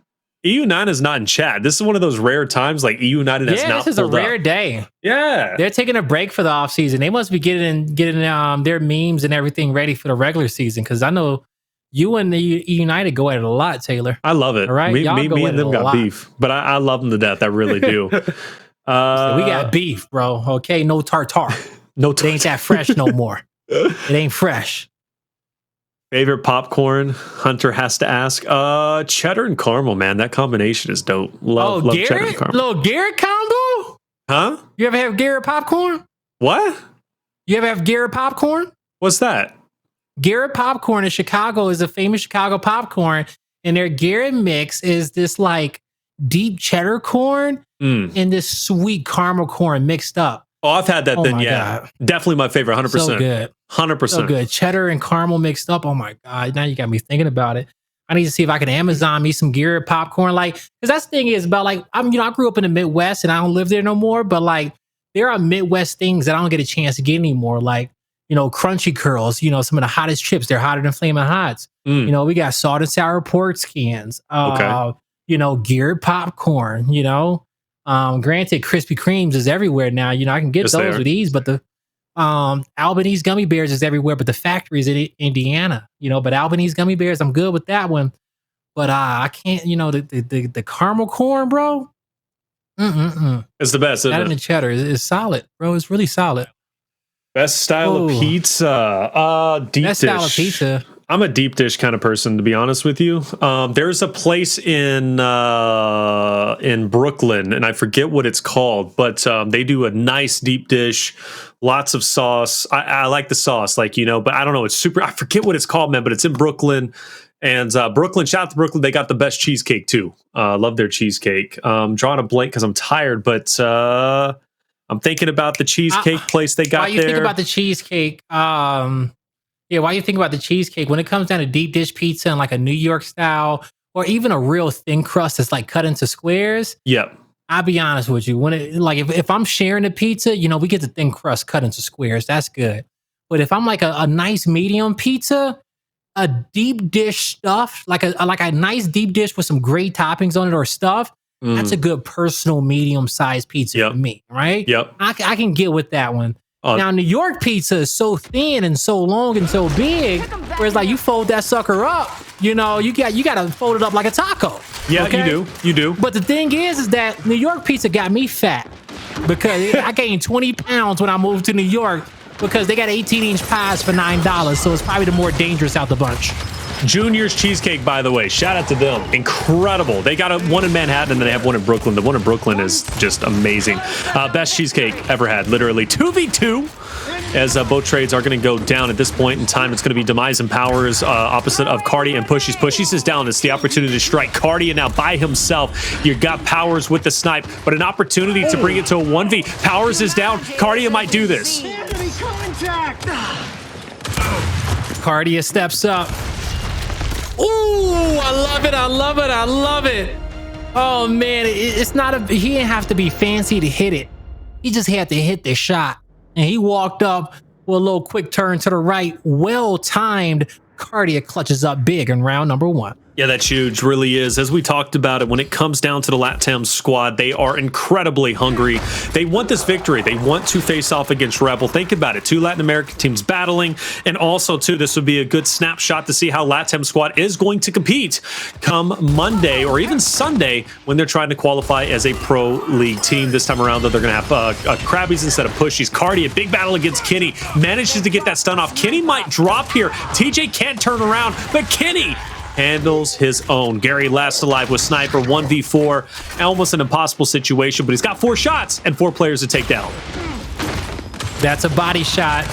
eUnited is not in chat. This is one of those rare times eUnited has not. This is a rare day. Yeah, they're taking a break for the off season. They must be getting their memes and everything ready for the regular season. Because I know you and the eUnited go at it a lot, Taylor. I love it. All right, me and them got beef, but I love them to death. I really do. So we got beef, bro. Okay, no tartar. No, it ain't that fresh no more. It ain't fresh. Favorite popcorn? Hunter has to ask. Cheddar and caramel, man. That combination is dope. Love Garrett? cheddar and caramel. Little Garrett combo? Huh? You ever have Garrett popcorn? What? You ever have Garrett popcorn? What's that? Garrett popcorn in Chicago is a famous Chicago popcorn, and their Garrett mix is this deep cheddar corn and this sweet caramel corn mixed up. Oh, I've had that then, yeah. God. Definitely my favorite, 100%. So good. 100%. So good. Cheddar and caramel mixed up. Oh my God. Now you got me thinking about it. I need to see if I can Amazon me some Garrett popcorn. Because that's the thing is about I grew up in the Midwest and I don't live there no more, but there are Midwest things that I don't get a chance to get anymore. Crunchy curls, some of the hottest chips. They're hotter than Flamin' Hots. We got salt and sour pork skins. Garrett popcorn, granted, Krispy Kremes is everywhere now. I can get those with ease, but the Albanese gummy bears is everywhere, but the factory is in Indiana. But Albanese gummy bears, I'm good with that one. But I can't. The caramel corn, bro. It's the best. That and the cheddar is solid, bro. It's really solid. Best style of pizza. Deep dish. Best style of pizza. I'm a deep dish kind of person, to be honest with you. There's a place in Brooklyn, and I forget what it's called, but they do a nice deep dish, lots of sauce. I like the sauce, but I don't know. It's super. I forget what it's called, man, but it's in Brooklyn. And Brooklyn, shout out to Brooklyn. They got the best cheesecake too. Love their cheesecake. Drawing a blank because I'm tired, but I'm thinking about the cheesecake place they got there. Why you think about the cheesecake? Yeah, why you think about the cheesecake? When it comes down to deep dish pizza and a New York style, or even a real thin crust that's cut into squares. Yep. I'll be honest with you. When if I'm sharing a pizza, we get the thin crust cut into squares. That's good. But if I'm a nice medium pizza, a deep dish stuff, a nice deep dish with some great toppings on it or stuff, that's a good personal medium sized pizza for me, right? Yep. I can get with that one. Now, New York pizza is so thin and so long and so big, whereas you fold that sucker up You know, you got to fold it up like a taco. Yeah, okay? you do. But the thing is that New York pizza got me fat because I gained 20 pounds when I moved to New York because they got 18-inch pies for $9. So it's probably the more dangerous out the bunch. Junior's Cheesecake, by the way, shout out to them. Incredible. They got one in Manhattan and then they have one in Brooklyn. The one in Brooklyn is just amazing. Best cheesecake ever had, literally 2v2. As both trades are going to go down at this point in time. It's going to be Demise and Powerz opposite of Kardia and Pushies. Pushies is down. It's the opportunity to strike Kardia now by himself. You got Powerz with the snipe, but an opportunity to bring it to a 1v. Powerz is down. Kardia might do this. Kardia steps up. Ooh, I love it. I love it. I love it. Oh, man. It's not a... He didn't have to be fancy to hit it. He just had to hit the shot. And he walked up with a little quick turn to the right. Well-timed. Kardia clutches up big in round number 1. Yeah, that's huge. Really is. As we talked about it, when it comes down to the Latam squad, they are incredibly hungry. They want this victory. They want to face off against Rebel. Think about it. 2 Latin American teams battling. And also, too, this would be a good snapshot to see how Latam squad is going to compete come Monday or even Sunday when they're trying to qualify as a pro league team. This time around, though, they're going to have Crabbys instead of Pushies. Kardia, big battle against Kenny. Manages to get that stun off. Kenny might drop here. TJ can't turn around, but Kenny handles his own. Gary last alive with Sniper, 1v4. Almost an impossible situation, but he's got 4 shots and 4 players to take down. That's a body shot.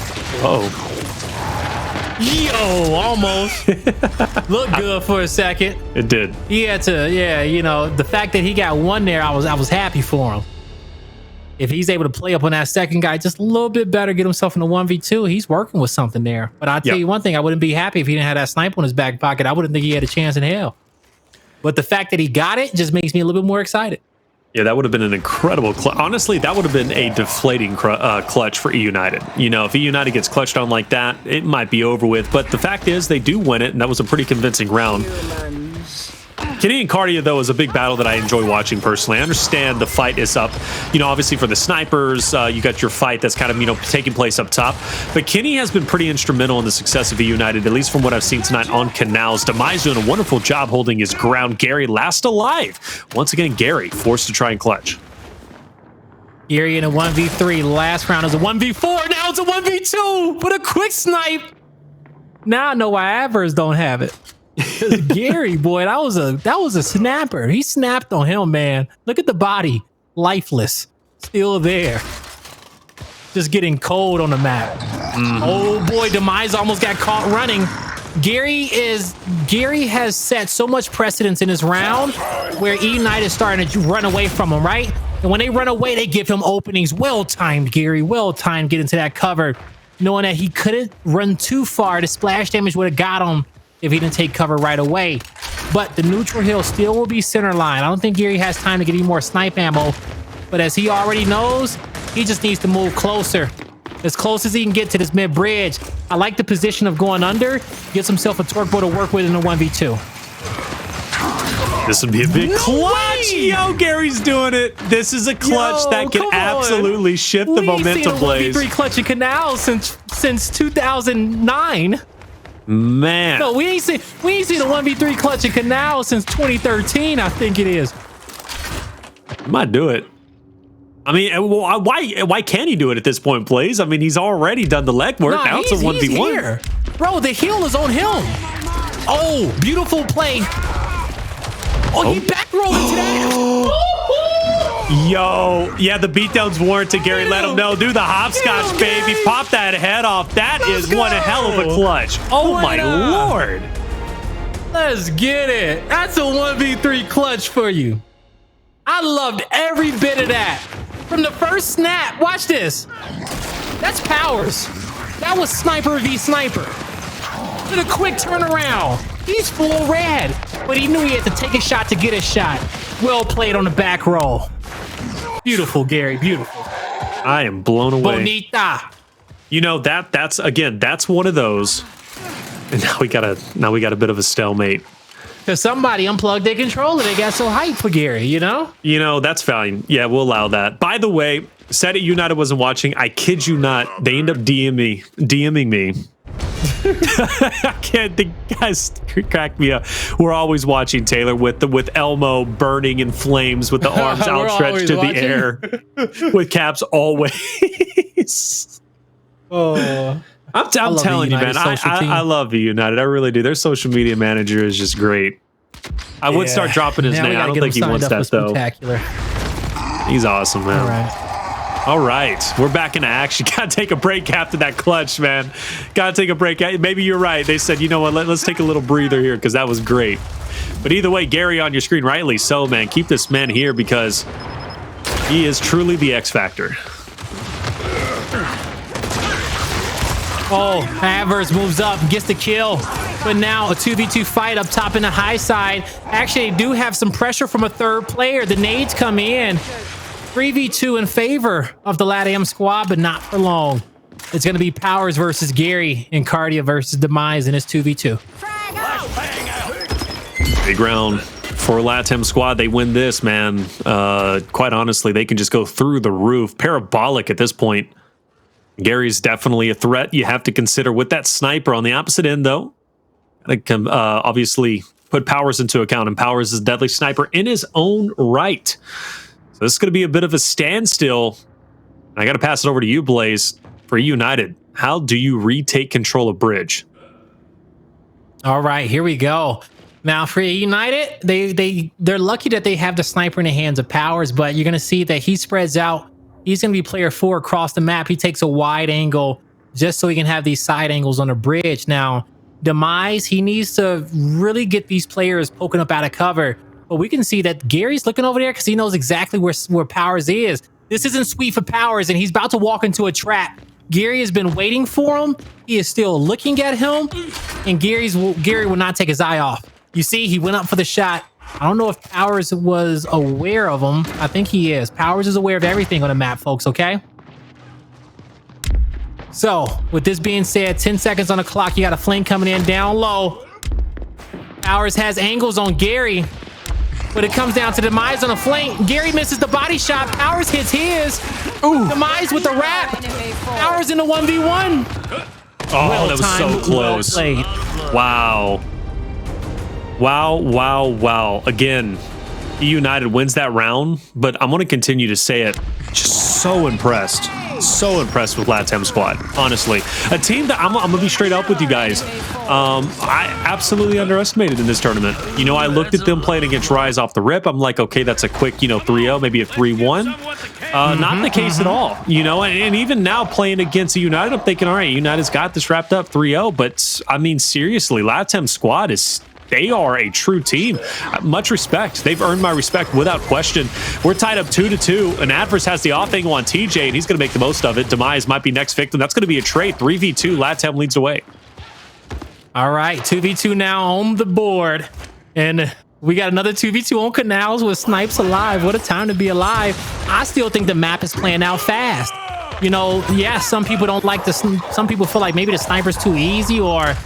Uh-oh. Yo, almost. Looked good for a second. It did. He had to, yeah, you know, the fact that he got 1 there, I was happy for him. If he's able to play up on that second guy just a little bit better, get himself in a 1v2, he's working with something there. But I'll tell you one thing, I wouldn't be happy if he didn't have that snipe on his back pocket. I wouldn't think he had a chance in hell. But the fact that he got it just makes me a little bit more excited. Yeah, that would have been an incredible clutch. Honestly, that would have been a deflating clutch for eUnited. You know, if eUnited gets clutched on like that, it might be over with. But the fact is, they do win it, and that was a pretty convincing round. Kenny and Kardia, though, is a big battle that I enjoy watching personally. I understand the fight is up, you know, obviously for the snipers, you got your fight that's kind of, you know, taking place up top. But Kenny has been pretty instrumental in the success of eUnited, at least from what I've seen tonight on Canals. Demise doing a wonderful job holding his ground. Gary last alive. Once again, Gary forced to try and clutch. Gary in a 1v3. Last round is a 1v4. Now it's a 1v2 with a quick snipe. Now I know why Addvers don't have it. Because Gary, boy, that was a snapper. He snapped on him, man. Look at the body. Lifeless. Still there. Just getting cold on the map. Oh, boy, Demise almost got caught running. Gary has set so much precedence in his round where eUnited is starting to run away from him, right? And when they run away, they give him openings. Well-timed, Gary. Well-timed. Get into that cover. Knowing that he couldn't run too far. The splash damage would have got him if he didn't take cover right away. But the neutral hill still will be center line. I don't think Gary has time to get any more snipe ammo. But as he already knows, he just needs to move closer. As close as he can get to this mid-bridge. I like the position of going under. Gets himself a torque bow to work with in a 1v2. This would be a big clutch. Yo, Gary's doing it. This is a clutch that can absolutely shift the momentum, Blaze. We ain't seen a 1v3 clutch in Canals since 2009. Man. No, we ain't seen a 1v3 clutch in Canal since 2013, I think it is. Might do it. I mean, why can't he do it at this point, Blaze? I mean, he's already done the legwork. Now it's a 1v1. Bro, the heal is on him. Oh, beautiful play. Oh, he back rolled into that. Yo, yeah, the beatdown's warranted, Gary. Let him know. Do the hopscotch, baby. Pop that head off. That is one hell of a clutch. Oh, my Lord. Let's get it. That's a 1v3 clutch for you. I loved every bit of that. From the first snap, watch this. That's Powerz. That was Sniper v Sniper. With a quick turnaround. He's full red, but he knew he had to take a shot to get a shot. Well played on the back roll. Beautiful, Gary, beautiful. I am blown away. Bonita. You know, that's one of those. And now we got a bit of a stalemate. Because somebody unplugged their controller. They got so hyped for Gary, you know? You know, that's fine. Yeah, we'll allow that. By the way, said it eUnited wasn't watching. I kid you not. They end up DMing me. I can't. The guys crack me up. We're always watching Taylor with Elmo burning in flames with the arms outstretched to the air, with Caps always. Oh, I'm telling you, man. I love eUnited. I really do. Their social media manager is just great. I would start dropping his name. I don't think he wants that though. He's awesome, man. All right. All right, we're back into action. Gotta take a break after that clutch, man. Gotta take a break. Maybe you're right. They said, you know what, let's take a little breather here because that was great. But either way, Gary on your screen, rightly so, man. Keep this man here because he is truly the X Factor. Oh, Addvers moves up, gets the kill. But now a 2v2 fight up top in the high side. Actually, they do have some pressure from a third player. The nades come in. 3v2 in favor of the Latam squad, but not for long. It's going to be Powerz versus Gary and Kardia versus Demise in this 2v2. Big round for Latam squad. They win this, man. Quite honestly, they can just go through the roof. Parabolic at this point. Gary's definitely a threat you have to consider with that sniper on the opposite end, though. I can obviously put Powerz into account, and Powerz is a deadly sniper in his own right. So this is going to be a bit of a standstill. I got to pass it over to you, Blaze, for eUnited. How do you retake control of Bridge? All right, here we go. Now for eUnited, they're lucky that they have the sniper in the hands of Powerz, but you're going to see that he spreads out. He's going to be player 4 across the map. He takes a wide angle just so he can have these side angles on the bridge. Now, Demise, he needs to really get these players poking up out of cover. But we can see that Gary's looking over there because he knows exactly where Powerz is. This isn't sweet for Powerz, and he's about to walk into a trap. Gary has been waiting for him. He is still looking at him, and Gary will not take his eye off. You see, he went up for the shot. I don't know if Powerz was aware of him. I think he is. Powerz is aware of everything on the map, folks, okay? So, with this being said, 10 seconds on the clock. You got a flank coming in down low. Powerz has angles on Gary. But it comes down to Demise on a flank. Gary misses the body shot. Powerz hits his. Ooh. Demise with the wrap. Powerz in the 1v1. Oh, that was so close. Wow. Wow. Again, eUnited wins that round, but I'm going to continue to say it. Just so impressed. So impressed with Latam squad, honestly. A team that I'm going to be straight up with you guys. I absolutely underestimated in this tournament. You know, I looked at them playing against Rise off the rip. I'm like, okay, that's a quick, 3-0, maybe a 3-1. Not the case at all, and even now playing against eUnited, I'm thinking, all right, eUnited's got this wrapped up 3-0. But I mean, seriously, Latam squad they are a true team. Much respect. They've earned my respect without question. We're tied up 2-2, and Addvers has the off angle on TJ, and he's going to make the most of it. Demise might be next victim. That's going to be a trade. 3v2. Latam leads away. All right, 2v2 now on the board. And we got another 2v2 on Canals with Snipes alive. What a time to be alive. I still think the map is playing out fast. Some people don't like some people feel like maybe the sniper's too easy, or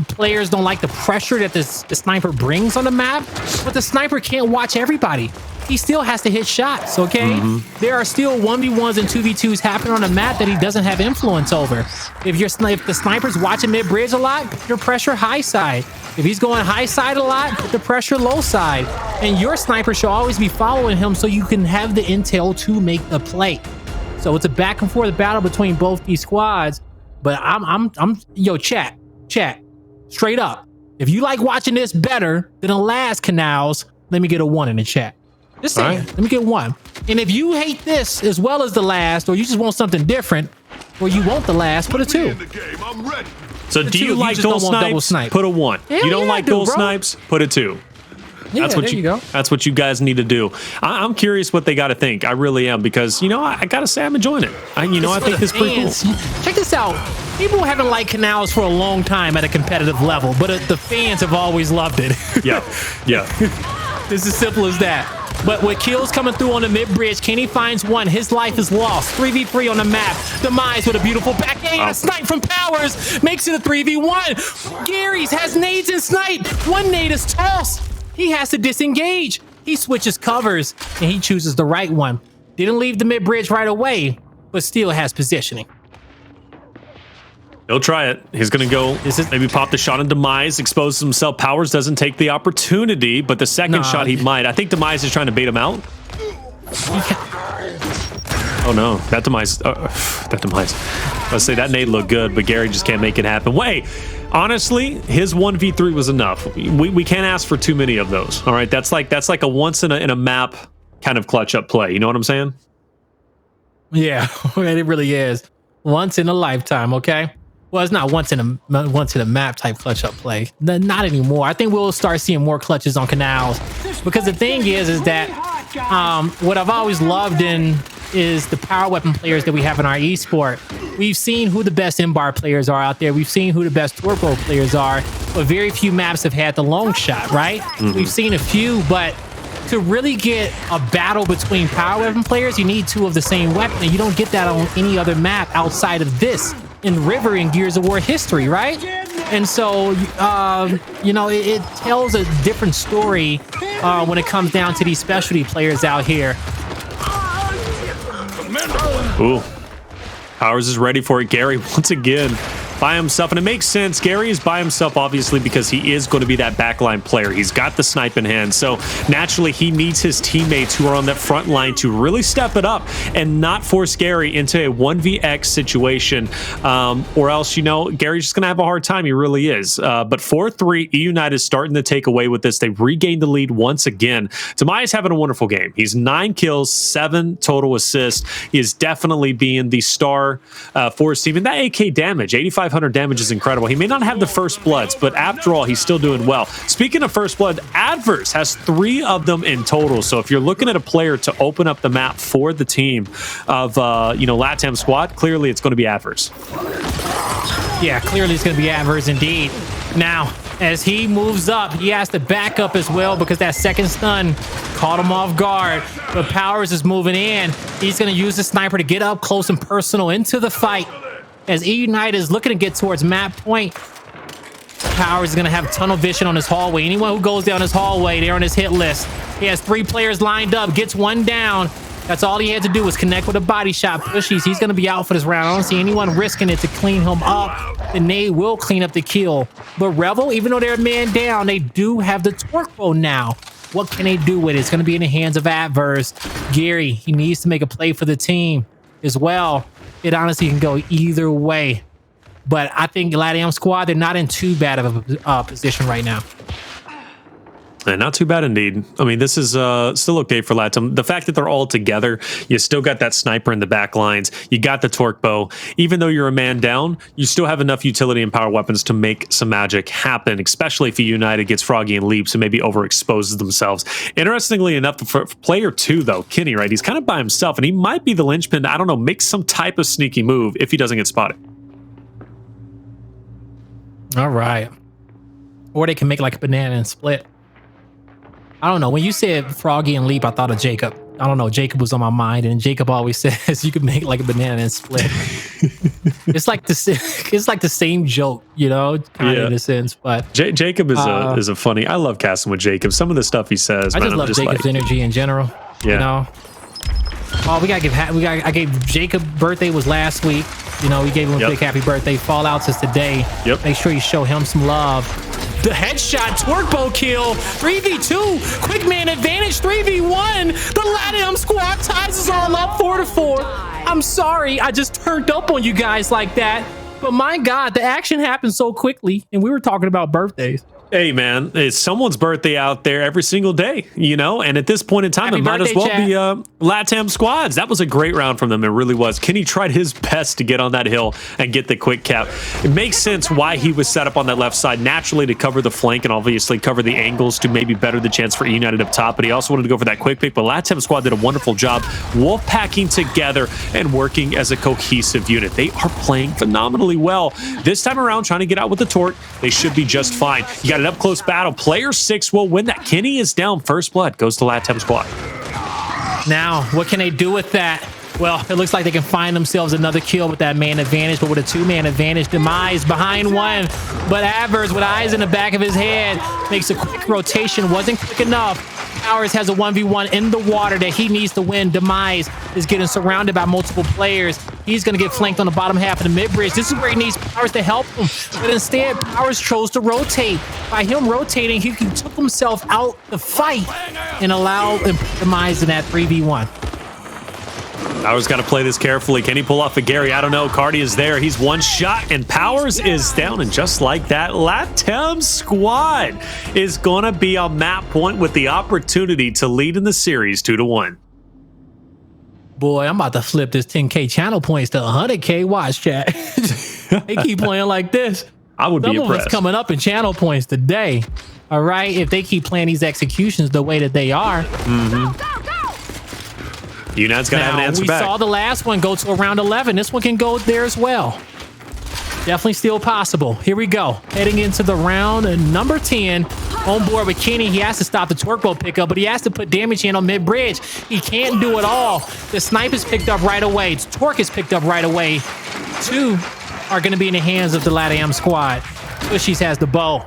players don't like the pressure that the sniper brings on the map, but the sniper can't watch everybody. He still has to hit shots, okay? There are still 1v1s and 2v2s happening on a map that he doesn't have influence over. If the sniper's watching mid-bridge a lot, put your pressure high side. If he's going high side a lot, put the pressure low side. And your sniper should always be following him so you can have the intel to make the play. So it's a back and forth battle between both these squads. But chat, straight up. If you like watching this better than the last Canals, let me get a 1 in the chat. Just saying, Let me get 1. And if you hate this as well as the last, or you just want something different, or you want the last, put a 2. So do you like goal snipes? Put a 1. You don't like goal snipes? Put a 2. Yeah, that's what you guys need to do. I'm curious what they got to think. I really am, because I gotta say I'm enjoying it. I think this is pretty cool. Check this out. People haven't liked Canals for a long time at a competitive level, but the fans have always loved it. Yeah. It's as simple as that. But with kills coming through on the mid-bridge, Kenny finds one. His life is lost. 3v3 on the map. Demise with a beautiful back aim. A snipe from Powerz makes it a 3v1. Gary's has nades and snipe. One nade is tossed. He has to disengage. He switches covers, and he chooses the right one. Didn't leave the mid-bridge right away, but still has positioning. He'll try it. He's going to go maybe pop the shot on Demise, expose himself. Powerz doesn't take the opportunity, but the second shot he might. I think Demise is trying to bait him out. Oh no, that Demise. Let's say that nade looked good, but Gary just can't make it happen. Wait, honestly, his 1v3 was enough. We can't ask for too many of those. All right, that's like a once in a map kind of clutch up play. You know what I'm saying? Yeah, it really is. Once in a lifetime. Okay. Well, it's not once in a map type clutch up play. Not anymore. I think we'll start seeing more clutches on Canals, because the thing is that what I've always loved is the power weapon players that we have in our esport. We've seen who the best in-bar players are out there. We've seen who the best turbo players are, but very few maps have had the long shot, right? We've seen a few, but to really get a battle between power weapon players, you need two of the same weapon, and you don't get that on any other map outside of this in River and Gears of War history, right? And so, you know, it tells a different story when it comes down to these specialty players out here. Ooh, Powerz is ready for it. Gary once again by himself, and it makes sense. Gary is by himself obviously because he is going to be that backline player. He's got the snipe in hand, so naturally he needs his teammates who are on that front line to really step it up and not force Gary into a 1vx situation, or else, you know, Gary's just gonna have a hard time. He really is. But 4-3, eUnited is starting to take away with this. They regained the lead once again. Demise having a wonderful game. He's 9 kills, 7 total assists. He is definitely being the star for his team, and that AK damage, 8500 damage, is incredible. He may not have the first bloods, but after all, he's still doing well. Speaking of first blood, Addvers has 3 of them in total. So if you're looking at a player to open up the map for the team of you know, Latam Squad, clearly it's going to be Addvers. Yeah, clearly it's going to be Addvers indeed. Now, as he moves up, he has to back up as well, because that second stun caught him off guard. But Powerz is moving in. He's going to use the sniper to get up close and personal into the fight. As eUnited is looking to get towards map point, Powerz is going to have tunnel vision on his hallway. Anyone who goes down his hallway, they're on his hit list. He has 3 players lined up, gets 1 down. That's all he had to do was connect with a body shot. Pushies, he's going to be out for this round. I don't see anyone risking it to clean him up. The nade will clean up the kill. But Revel, even though they're a man down, they do have the torque bow now. What can they do with it? It's going to be in the hands of Addvers. Gary, he needs to make a play for the team as well. It honestly can go either way. But I think Latam Squad, they're not in too bad of a position right now. And not too bad indeed. I mean, this is still okay for Latam. The fact that they're all together, you still got that sniper in the back lines. You got the torque bow. Even though you're a man down, you still have enough utility and power weapons to make some magic happen, especially if eUnited gets froggy and leaps and maybe overexposes themselves. Interestingly enough, for player 2, though, Kenny, right, he's kind of by himself, and he might be the linchpin to, I don't know, make some type of sneaky move if he doesn't get spotted. All right. Or they can make like a banana and split. I don't know. When you said froggy and leap, I thought of Jacob. I don't know. Jacob was on my mind, and Jacob always says you can make like a banana and split. It's like the same joke, you know, kind of in a sense. But Jacob is a funny. I love casting with Jacob. Some of the stuff he says. I just love Jacob's energy in general. Yeah. You know. Oh, I gave Jacob birthday was last week. You know, we gave him a big happy birthday. Fallouts is today. Yep. Make sure you show him some love. The headshot torque bow kill. 3v2. Quick man advantage. 3v1. The Latam Squad ties us all up 4-4. I'm sorry I just turned up on you guys like that. But my God, the action happened so quickly. And we were talking about birthdays. Hey, man, it's someone's birthday out there every single day, you know? And at this point in time, Happy it might as well birthday, be Latam Squads. That was a great round from them. It really was. Kenny tried his best to get on that hill and get the quick cap. It makes sense why he was set up on that left side, naturally to cover the flank and obviously cover the angles to maybe better the chance for eUnited up top. But he also wanted to go for that quick pick. But Latam Squad did a wonderful job wolf packing together and working as a cohesive unit. They are playing phenomenally well. This time around, trying to get out with the torque, they should be just fine. You got an up-close battle. Player 6 will win that. Kenny is down. First blood goes to Latam Squad. Now, what can they do with that? Well, it looks like they can find themselves another kill with that man advantage, but with a 2-man advantage, Demise behind 1. But Addvers, with eyes in the back of his head, makes a quick rotation. Wasn't quick enough. Powerz has a 1v1 in the water that he needs to win. Demise is getting surrounded by multiple players. He's going to get flanked on the bottom half of the mid-bridge. This is where he needs Powerz to help him. But instead, Powerz chose to rotate. By him rotating, he took himself out the fight and allowed Demise in that 3v1. Powerz got to play this carefully. Can he pull off a Gary? I don't know. Kardia is there. He's one shot, and Powerz is down. And just like that, Latam Squad is going to be on map point with the opportunity to lead in the series 2-1. Boy, I'm about to flip this 10K channel points to 100K. Watch, chat. They keep playing like this. I would be impressed. Some of it's coming up in channel points today. All right, if they keep playing these executions the way that they are. United's got to have an answer back. We saw the last one go to around 11. This one can go there as well. Definitely still possible. Here we go. Heading into the round number 10. On board with Kenny. He has to stop the torque bow pickup, but he has to put damage in on mid-bridge. He can't do it all. The snipe is picked up right away. Torque is picked up right away. 2 are going to be in the hands of the Latam Squad. Pushies has the bow.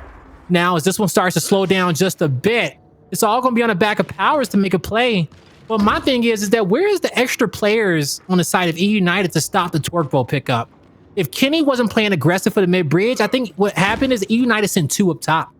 Now, as this one starts to slow down just a bit, it's all going to be on the back of Powerz to make a play. But my thing is that where is the extra players on the side of eUnited to stop the torque bow pickup? If Kenny wasn't playing aggressive for the mid-bridge, I think what happened is eUnited sent 2 up top.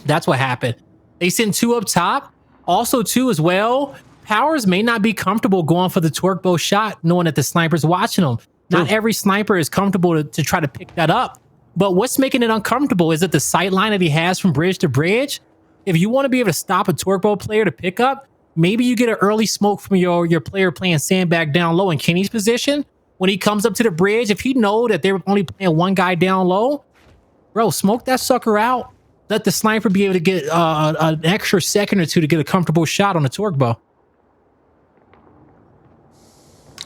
That's what happened. They sent 2 up top. Also, 2 as well. Powerz may not be comfortable going for the torque bow shot, knowing that the sniper's watching him. Not every sniper is comfortable to try to pick that up. But what's making it uncomfortable? Is it the sight line that he has from bridge to bridge? If you want to be able to stop a torque bow player to pick up, maybe you get an early smoke from your player playing sandbag down low in Kenny's position. When he comes up to the bridge, if he know that they're only playing one guy down low, bro, smoke that sucker out. Let the sniper be able to get an extra second or 2 to get a comfortable shot on the torque bow.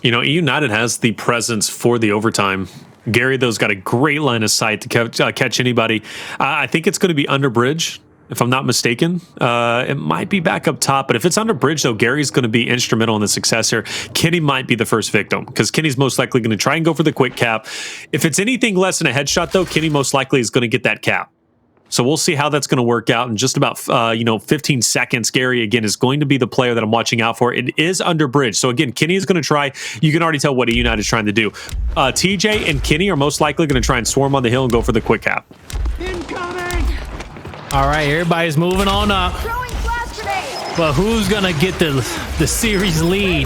You know, eUnited has the presence for the overtime. Gary, though, has got a great line of sight to catch anybody. I think it's going to be under bridge, if I'm not mistaken. It might be back up top, but if it's under bridge, though, Gary's going to be instrumental in the success here. Kenny might be the first victim because Kenny's most likely going to try and go for the quick cap. If it's anything less than a headshot, though, Kenny most likely is going to get that cap. So we'll see how that's going to work out in just about 15 seconds. Gary, again, is going to be the player that I'm watching out for. It is under bridge. So, again, Kenny is going to try. You can already tell what eUnited is trying to do. TJ and Kenny are most likely going to try and swarm on the hill and go for the quick cap. Incoming! All right, everybody's moving on up. But who's going to get the series lead?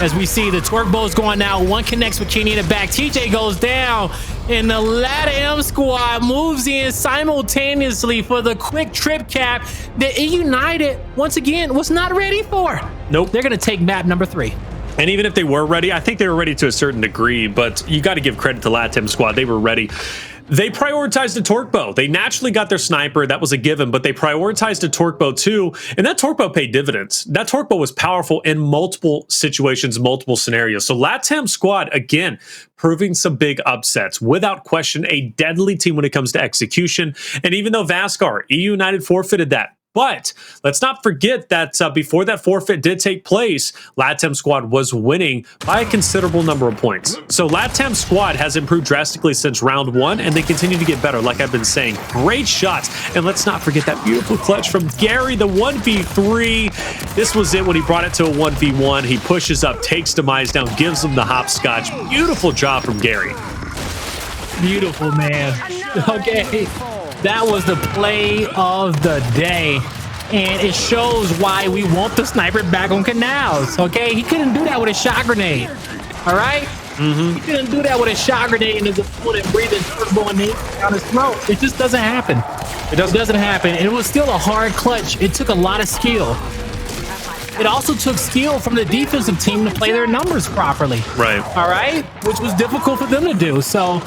As we see the torque bows going out. One connects with Kenny in the back. TJ goes down. And the Latam Squad moves in simultaneously for the quick trip cap that eUnited, once again, was not ready for. Nope. They're going to take map number 3. And even if they were ready, I think they were ready to a certain degree, but you got to give credit to Latam Squad. They were ready. They prioritized the torque bow. They naturally got their sniper. That was a given, but they prioritized the torque bow too. And that torque bow paid dividends. That torque bow was powerful in multiple situations, multiple scenarios. So Latam Squad, again, proving some big upsets. Without question, a deadly team when it comes to execution. And even though Vasgar, eUnited forfeited that. But let's not forget that before that forfeit did take place, Latam Squad was winning by a considerable number of points. So Latam Squad has improved drastically since round 1, and they continue to get better, like I've been saying. Great shots. And let's not forget that beautiful clutch from Gary, the 1v3. This was it when he brought it to a 1v1. He pushes up, takes Demise down, gives him the hopscotch. Beautiful job from Gary. Beautiful, man. Okay. That was the play of the day, and it shows why we want the sniper back on Canals. Okay, he couldn't do that with a shot grenade. All right, he couldn't do that with a shot grenade and his opponent breathing turbo and down his throat. It just doesn't happen. It doesn't happen. And it was still a hard clutch. It took a lot of skill. It also took skill from the defensive team to play their numbers properly. Right. All right, which was difficult for them to do. So,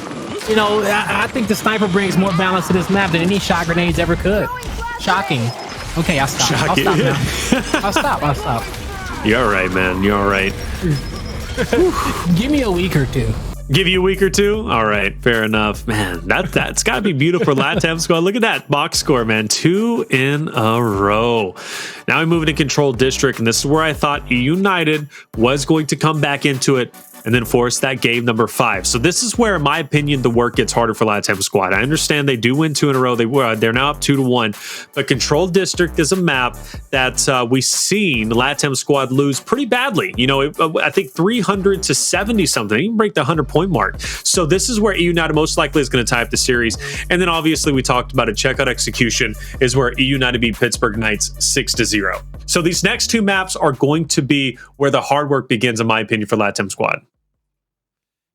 you know, I think the sniper brings more balance to this map than any shot grenades ever could. Shocking. Okay, I'll stop. Shocking. I'll stop now. I'll stop. You're all right, man. You're all right. Give me a week or 2. Give you a week or 2? All right, fair enough. Man, that's got to be beautiful for Latam Squad. Look at that box score, man. 2 in a row. Now we move into Control District, and this is where I thought eUnited was going to come back into it and then force that game number 5. So this is where, in my opinion, the work gets harder for Latam Squad. I understand they do win 2 in a row. They're now up 2-1, but Control District is a map that we've seen Latam Squad lose pretty badly. You know, I think 300 to 70 something, even break the 100-point mark. So this is where eUnited most likely is going to tie up the series. And then obviously we talked about a checkout execution is where eUnited beat Pittsburgh Knights 6-0. So these next 2 maps are going to be where the hard work begins, in my opinion, for Latam Squad.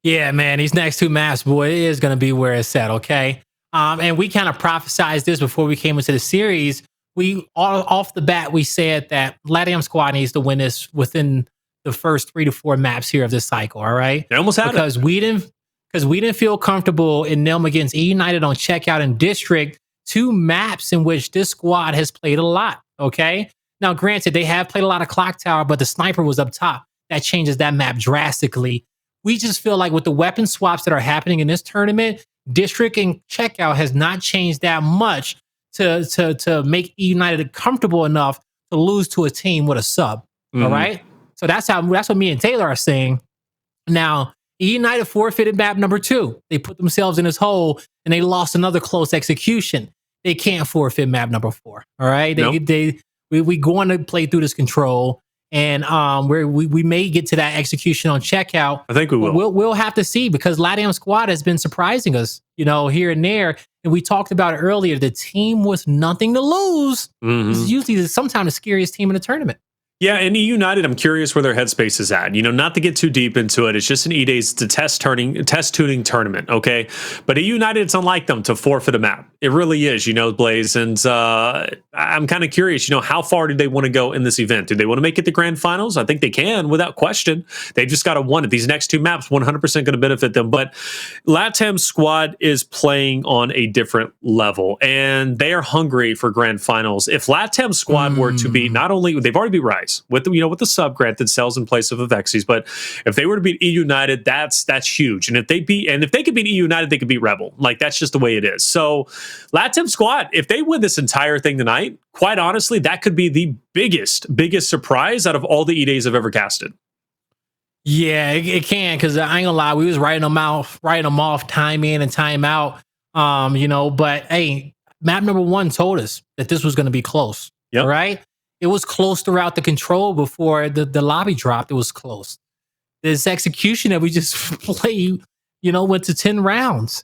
Yeah, man, these next 2 maps, boy, it is going to be where it's at, okay? And we kind of prophesized this before we came into the series. We all off the bat, we said that Latam Squad needs to win this within the first 3 to 4 maps here of this cycle, all right? They almost had because it. we didn't feel comfortable in them against eUnited on Checkout and District, 2 maps in which this squad has played a lot, okay? Now, granted, they have played a lot of Clocktower, but the sniper was up top. That changes that map drastically. We just feel like with the weapon swaps that are happening in this tournament, District and Checkout has not changed that much to make eUnited comfortable enough to lose to a team with a sub, all right? So that's what me and Taylor are saying. Now, eUnited forfeited map number 2. They put themselves in this hole, and they lost another close execution. They can't forfeit map number 4. All right, we going to play through this control, and we may get to that execution on Checkout. I think we will. We'll have to see, because Latam Squad has been surprising us, you know, here and there. And we talked about it earlier. The team with nothing to lose is usually sometimes the scariest team in the tournament. Yeah, and eUnited, I'm curious where their headspace is at. You know, not to get too deep into it, it's just an E-Days, it's a test tuning tournament, okay? But eUnited, it's unlike them to forfeit a map. It really is, you know, Blaze. And I'm kind of curious, you know, how far do they want to go in this event? Do they want to make it to grand finals? I think they can, without question. They've just got to win it. These next 2 maps, 100% going to benefit them. But Latam Squad is playing on a different level, and they are hungry for grand finals. If Latam Squad were to beat, not only, they've already beat Rice, with the sub granted sells in place of Avexis, but if they were to beat eUnited, that's huge. And if they could beat eUnited, they could beat Rebel. Like, that's just the way it is. So Latam Squad, if they win this entire thing tonight, quite honestly, that could be the biggest surprise out of all the E-Days I've ever casted. Yeah, it can, because I ain't gonna lie, we was writing them off time in and time out. You know, but hey, map number 1 told us that this was gonna be close. Yep. All right. It was close throughout the control before the lobby dropped. It was close. This execution that we just played, you know, went to 10 rounds.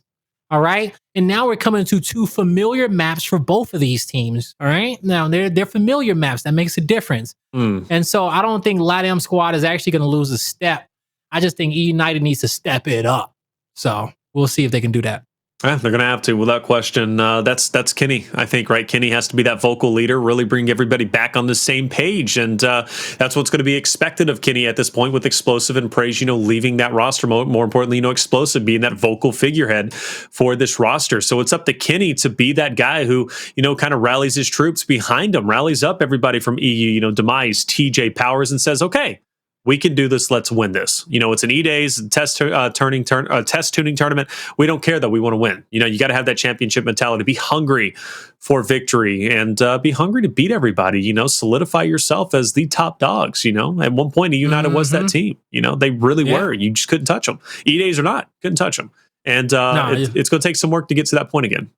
All right. And now we're coming to 2 familiar maps for both of these teams. All right. Now they're familiar maps. That makes a difference. And so I don't think Latam Squad is actually going to lose a step. I just think eUnited needs to step it up. So we'll see if they can do that. Yeah, they're going to have to, without question. That's Kenny, I think, right? Kenny has to be that vocal leader, really bring everybody back on the same page. And that's what's going to be expected of Kenny at this point, with Explosive and Praise, you know, leaving that roster. More importantly, you know, Explosive being that vocal figurehead for this roster. So it's up to Kenny to be that guy who, you know, kind of rallies his troops behind him, rallies up everybody from EU, you know, Demise, TJ, Powerz, and says, okay, we can do this. Let's win this. You know, it's an E-Days test tuning tournament. We don't care, though. We want to win. You know, you got to have that championship mentality. Be hungry for victory, and be hungry to beat everybody. You know, solidify yourself as the top dogs. You know, at one point, eUnited was that team. You know, they really were. You just couldn't touch them. E-Days or not, couldn't touch them. And it's going to take some work to get to that point again.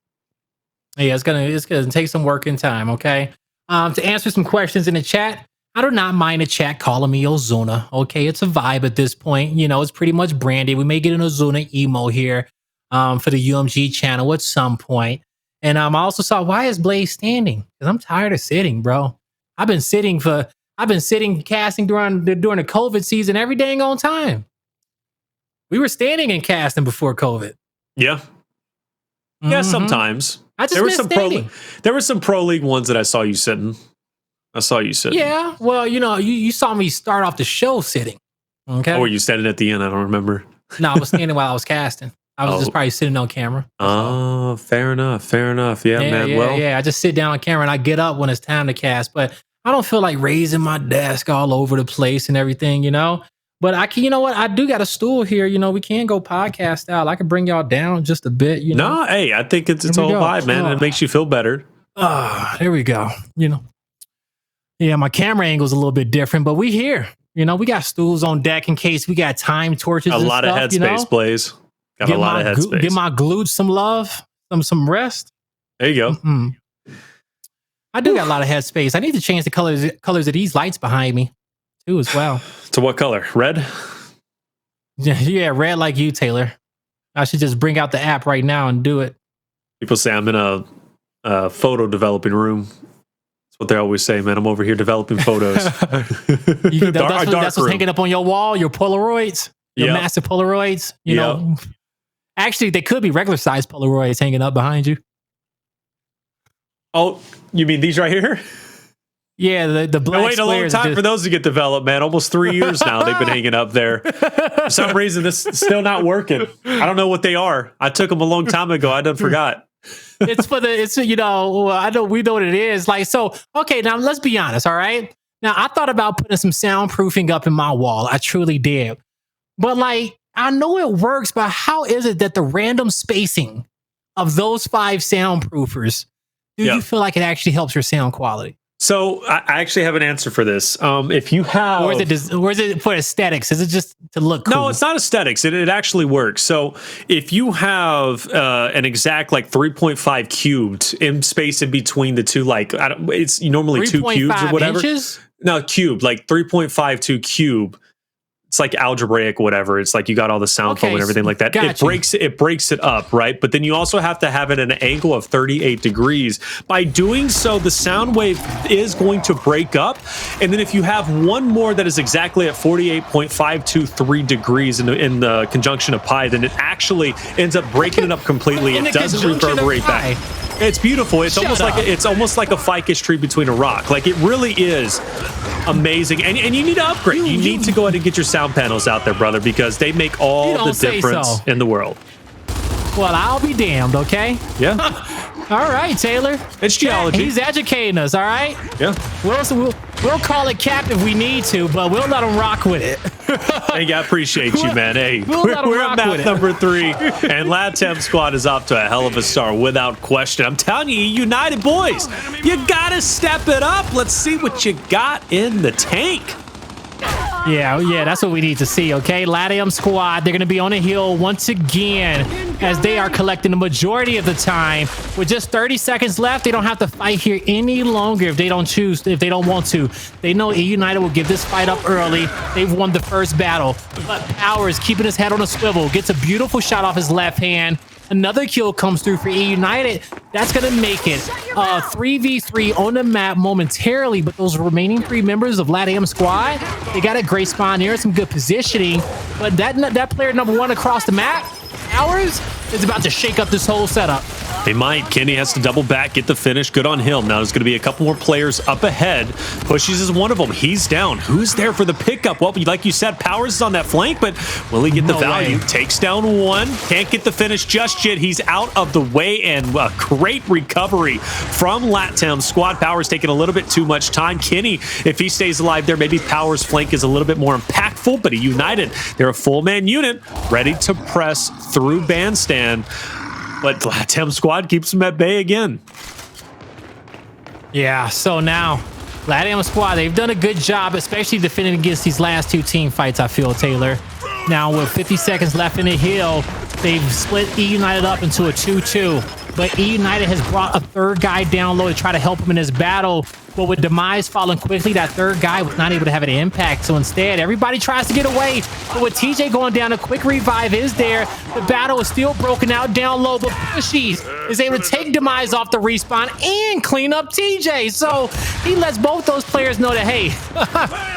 Yeah, it's gonna take some work and time. Okay. To answer some questions in the chat. I do not mind the chat calling me Ozuna. Okay, it's a vibe at this point. You know, it's pretty much branded. We may get an Ozuna emo here for the UMG channel at some point. And I also saw, why is Blaze standing? Because I'm tired of sitting, bro. I've been sitting casting during the COVID season every dang on time. We were standing and casting before COVID. Yeah. Yeah, sometimes. I just miss standing. There were some Pro League ones that I saw you sitting. Yeah, well, you know, you saw me start off the show sitting. Okay. Oh, were you standing at the end? I don't remember. No, I was standing while I was casting. I was just probably sitting on camera. Oh, fair enough. Yeah, man. I just sit down on camera and I get up when it's time to cast. But I don't feel like raising my desk all over the place and everything, you know. But I can, you know what? I do got a stool here. You know, we can go podcast style. I can bring y'all down just a bit. You know. No, hey, I think it's a whole vibe, man. And it makes you feel better. There we go. You know. Yeah, my camera angle's a little bit different, but we here. You know, we got stools on deck in case we got time torches. A lot of headspace, Blaze. Got a lot of headspace. Give my glutes some love, some rest. There you go. I do got a lot of headspace. I need to change the colors of these lights behind me too, as well. To what color? Red? Yeah, red like you, Taylor. I should just bring out the app right now and do it. People say I'm in a photo developing room. That's what they always say, man. I'm over here developing photos. That's what's hanging up on your wall, your Polaroids, your massive Polaroids. You know, actually, they could be regular size Polaroids hanging up behind you. Oh, you mean these right here? Yeah, the black wait a long time for those to get developed, man. Almost 3 years now they've been hanging up there. For some reason, this is still not working. I don't know what they are. I took them a long time ago. I done forgot. It's you know, we know what it is. Like, so, okay, now let's be honest, all right? Now, I thought about putting some soundproofing up in my wall. I truly did. But like, I know it works, but how is it that the random spacing of those 5 soundproofers, do you feel like it actually helps your sound quality? So I actually have an answer for this. If you have, or is it for aesthetics? Is it just to look cool? No, it's not aesthetics. It actually works. So if you have an exact like 3.5 cubed in space in between the two, like it's normally 2 cubes or whatever. Inches? No, cube, like 3.52 cube. It's like algebraic, whatever. It's like you got all the sound foam and everything like that. It breaks it up, right? But then you also have to have it at an angle of 38 degrees. By doing so, the sound wave is going to break up. And then if you have one more that is exactly at 48.523 degrees in the conjunction of pi, then it actually ends up breaking it up completely. It doesn't reverberate back. It's beautiful. It's almost like a ficus tree between a rock. Like, it really is amazing. And you need to upgrade. You need to go ahead and get your sound panels out there, brother, because they make all the difference in the world. Well, I'll be damned, okay? Yeah. All right, Taylor. It's geology. He's educating us, all right? Yeah. We'll call it cap if we need to, but we'll let him rock with it. Hey, I appreciate you, man. Hey, we're at map number 3, and Latam Squad is off to a hell of a start without question. I'm telling you, United boys, you gotta step it up. Let's see what you got in the tank. Yeah, that's what we need to see, okay? Latam Squad, they're going to be on a hill once again as they are collecting the majority of the time. With just 30 seconds left, they don't have to fight here any longer if they don't want to. They know eUnited will give this fight up early. They've won the first battle. But Powerz, keeping his head on a swivel, gets a beautiful shot off his left hand. Another kill comes through for eUnited. That's going to make it 3v3 on the map momentarily. But those remaining 3 members of Latam Squad, they got a great spawn here, some good positioning. But that player number 1 across the map, Powerz, is about to shake up this whole setup. They might. Kenny has to double back, get the finish. Good on him. Now there's going to be a couple more players up ahead. Pushes is one of them. He's down. Who's there for the pickup? Well, like you said, Powerz is on that flank, but will he get the value? Takes down one. Can't get the finish just yet. He's out of the way, and a great recovery from Latam Squad. Powerz taking a little bit too much time. Kenny, if he stays alive there, maybe Powerz' flank is a little bit more impactful, but eUnited, they're a full-man unit ready to press through Bandstand. But Latam Squad keeps them at bay again. Yeah, so now Latam Squad, they've done a good job, especially defending against these last 2 team fights, I feel, Taylor. Now, with 50 seconds left in the hill, they've split eUnited up into a 2-2. But eUnited has brought a 3rd guy down low to try to help him in his battle. But with Demise falling quickly, that 3rd guy was not able to have an impact. So instead, everybody tries to get away. But with TJ going down, a quick revive is there. The battle is still broken out down low. But Pushies is able to take Demise off the respawn and clean up TJ. So he lets both those players know that, hey,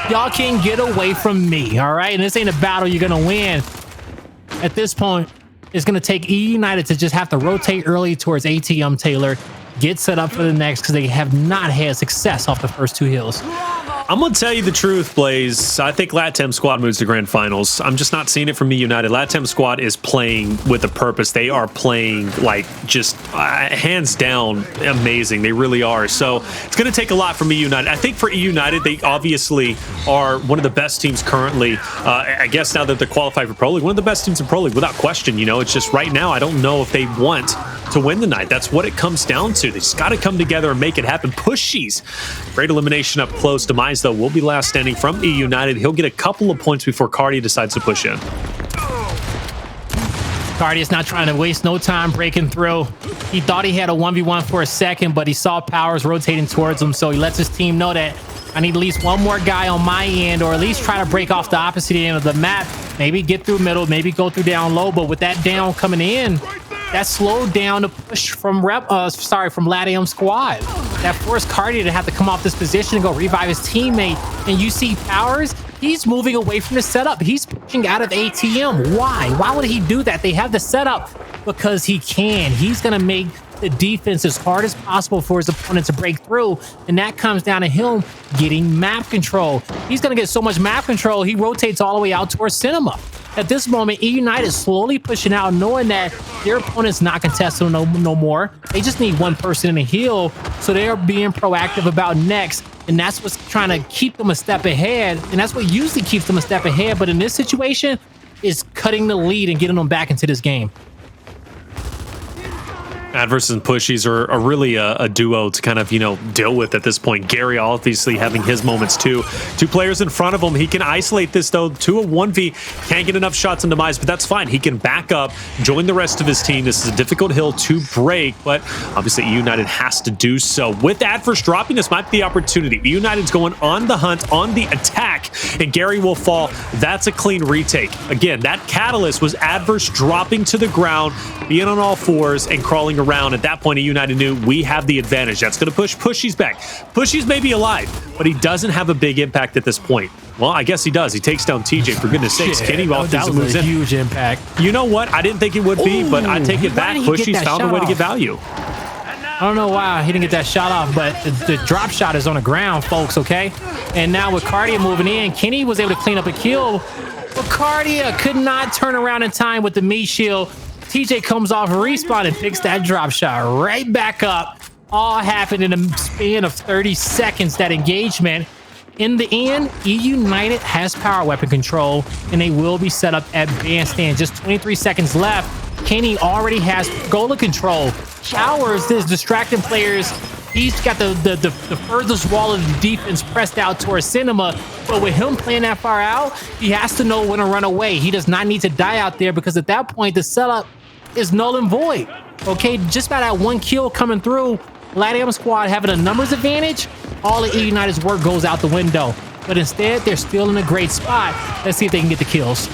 y'all can't get away from me, all right? And this ain't a battle you're going to win. At this point, it's going to take eUnited to just have to rotate early towards ATM, Taylor. Get set up for the next, because they have not had success off the first 2 hills. I'm going to tell you the truth, Blaze. I think Latam Squad moves to grand finals. I'm just not seeing it from eUnited. Latam Squad is playing with a purpose. They are playing like just hands down amazing. They really are. So it's going to take a lot from eUnited. I think for eUnited, they obviously are one of the best teams currently. I guess now that they're qualified for Pro League, one of the best teams in Pro League without question. You know, it's just right now, I don't know if they want to win the night. That's what it comes down to. They just got to come together and make it happen. Pushies. Great elimination up close. Demise, though, will be last standing from eUnited. He'll get a couple of points before Kardia decides to push in. Kardia's not trying to waste no time breaking through. He thought he had a 1v1 for a second, but he saw Powerz rotating towards him, so he lets his team know that I need at least one more guy on my end, or at least try to break off the opposite end of the map. Maybe get through middle, maybe go through down low, but with that down coming in, that slowed down the push from Latam Squad. That forced Kardia to have to come off this position and go revive his teammate. And you see Powerz, he's moving away from the setup. He's pushing out of ATM. Why? Why would he do that? They have the setup because he can. He's going to make the defense as hard as possible for his opponent to break through, and that comes down to him getting map control. He's going to get so much map control, he rotates all the way out towards Cinema. At this moment, eUnited is slowly pushing out, knowing that their opponent's not contesting no more. They just need one person in the heal, so they're being proactive about next, and that's what's trying to keep them a step ahead, and that's what usually keeps them a step ahead, but in this situation, is cutting the lead and getting them back into this game. Addvers and Pushies are really a duo to kind of, deal with at this point. Gary obviously having his moments too. Two players in front of him. He can isolate this though to a 1v. Can't get enough shots on Demise, but that's fine. He can back up, join the rest of his team. This is a difficult hill to break, but obviously eUnited has to do so. With Addvers dropping, this might be the opportunity. eUnited's going on the hunt, on the attack, and Gary will fall. That's a clean retake. Again, that catalyst was Addvers dropping to the ground, being on all fours, and crawling around. At that point, eUnited knew we have the advantage. That's going to push Pushies back. Pushies may be alive, but he doesn't have a big impact at this point. Well, I guess he does. He takes down TJ, for goodness sakes. Kenny that was a huge impact. You know what? I didn't think it would be, but I take it back. Pushies found a way to get value. I don't know why he didn't get that shot off, but the drop shot is on the ground, folks, okay? And now with Kardia moving in, Kenny was able to clean up a kill, but Kardia could not turn around in time with the meat shield. TJ comes off respawn and picks that drop shot right back up. All happened in a span of 30 seconds, that engagement. In the end, eUnited has power weapon control, and they will be set up at bandstand. Just 23 seconds left. Kenny already has goal control. Powerz, this distracting players, he's got the furthest wall of the defense pressed out towards Cinema, but with him playing that far out, he has to know when to run away. He does not need to die out there, because at that point, the setup is null and void. Okay, just by that one kill coming through, Latam Squad having a numbers advantage, all of eUnited's work goes out the window. But instead, they're still in a great spot. Let's see if they can get the kills.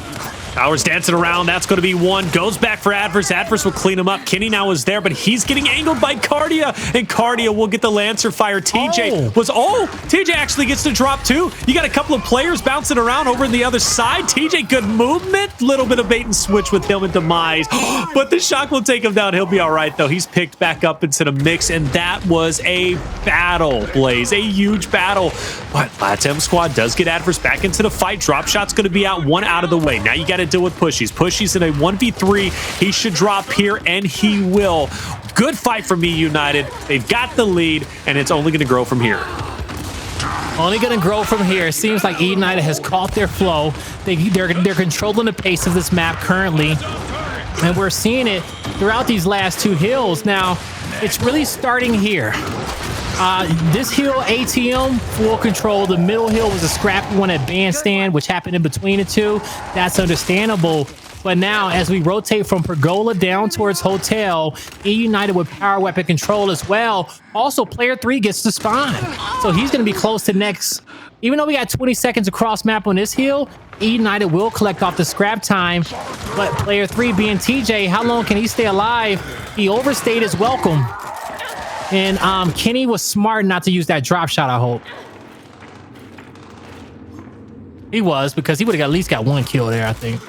Powerz dancing around. That's going to be one. Goes back for Addvers. Addvers will clean him up. Kenny now is there, but he's getting angled by Kardia, and Kardia will get the Lancer fire. TJ actually gets to drop too. You got a couple of players bouncing around over on the other side. TJ, good movement. Little bit of bait and switch with him and Demise, but the shock will take him down. He'll be all right though. He's picked back up into the mix, and that was a battle, Blaze. A huge battle. But Latam Squad does get Addvers back into the fight. Drop shot's going to be out, one out of the way. Now you got to deal with Pushies. Pushies in a 1v3. He should drop here, and he will. Good fight from eUnited. They've got the lead, and it's only going to grow from here. Only going to grow from here. It seems like eUnited has caught their flow. They're controlling the pace of this map currently, and we're seeing it throughout these last two hills. Now, it's really starting here. This hill, ATM, full control. The middle hill was a scrappy one at bandstand, which happened in between the two. That's understandable. But now, as we rotate from Pergola down towards Hotel, eUnited with power weapon control as well. Also, player 3 gets to spawn. So he's going to be close to next. Even though we got 20 seconds across map on this hill, eUnited will collect off the scrap time. But player 3 being TJ, how long can he stay alive? He overstayed his welcome. And Kenny was smart not to use that drop shot, I hope. He was, because he would have at least got one kill there, I think.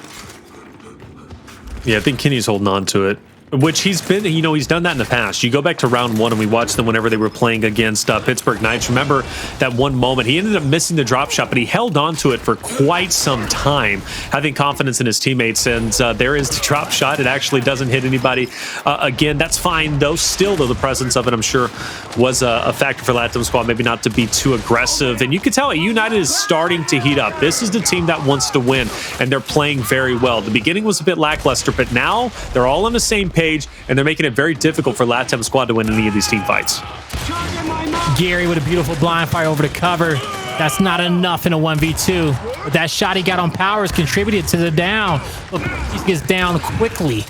Yeah, I think Kenny's holding on to it. Which he's been, he's done that in the past. You go back to round 1 and we watched them whenever they were playing against Pittsburgh Knights. Remember that one moment? He ended up missing the drop shot, but he held on to it for quite some time, having confidence in his teammates. And there is the drop shot. It actually doesn't hit anybody. Again, that's fine, though. Still, though, the presence of it, I'm sure, was a factor for Latam Squad, maybe not to be too aggressive. And you can tell eUnited is starting to heat up. This is the team that wants to win, and they're playing very well. The beginning was a bit lackluster, but now they're all on the same page, and they're making it very difficult for Latam Squad to win any of these team fights. Gary with a beautiful blind fire over the cover. That's not enough in a 1v2. But that shot he got on Powerz contributed to the down. Look, he gets down quickly.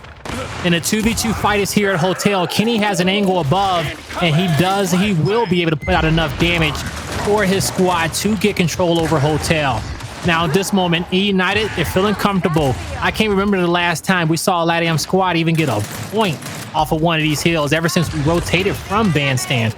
And a 2v2 fight is here at Hotel. Kenny has an angle above, and he will be able to put out enough damage for his squad to get control over Hotel. Now, at this moment, eUnited, they're feeling comfortable. I can't remember the last time we saw Latam Squad even get a point off of one of these hills ever since we rotated from Bandstand.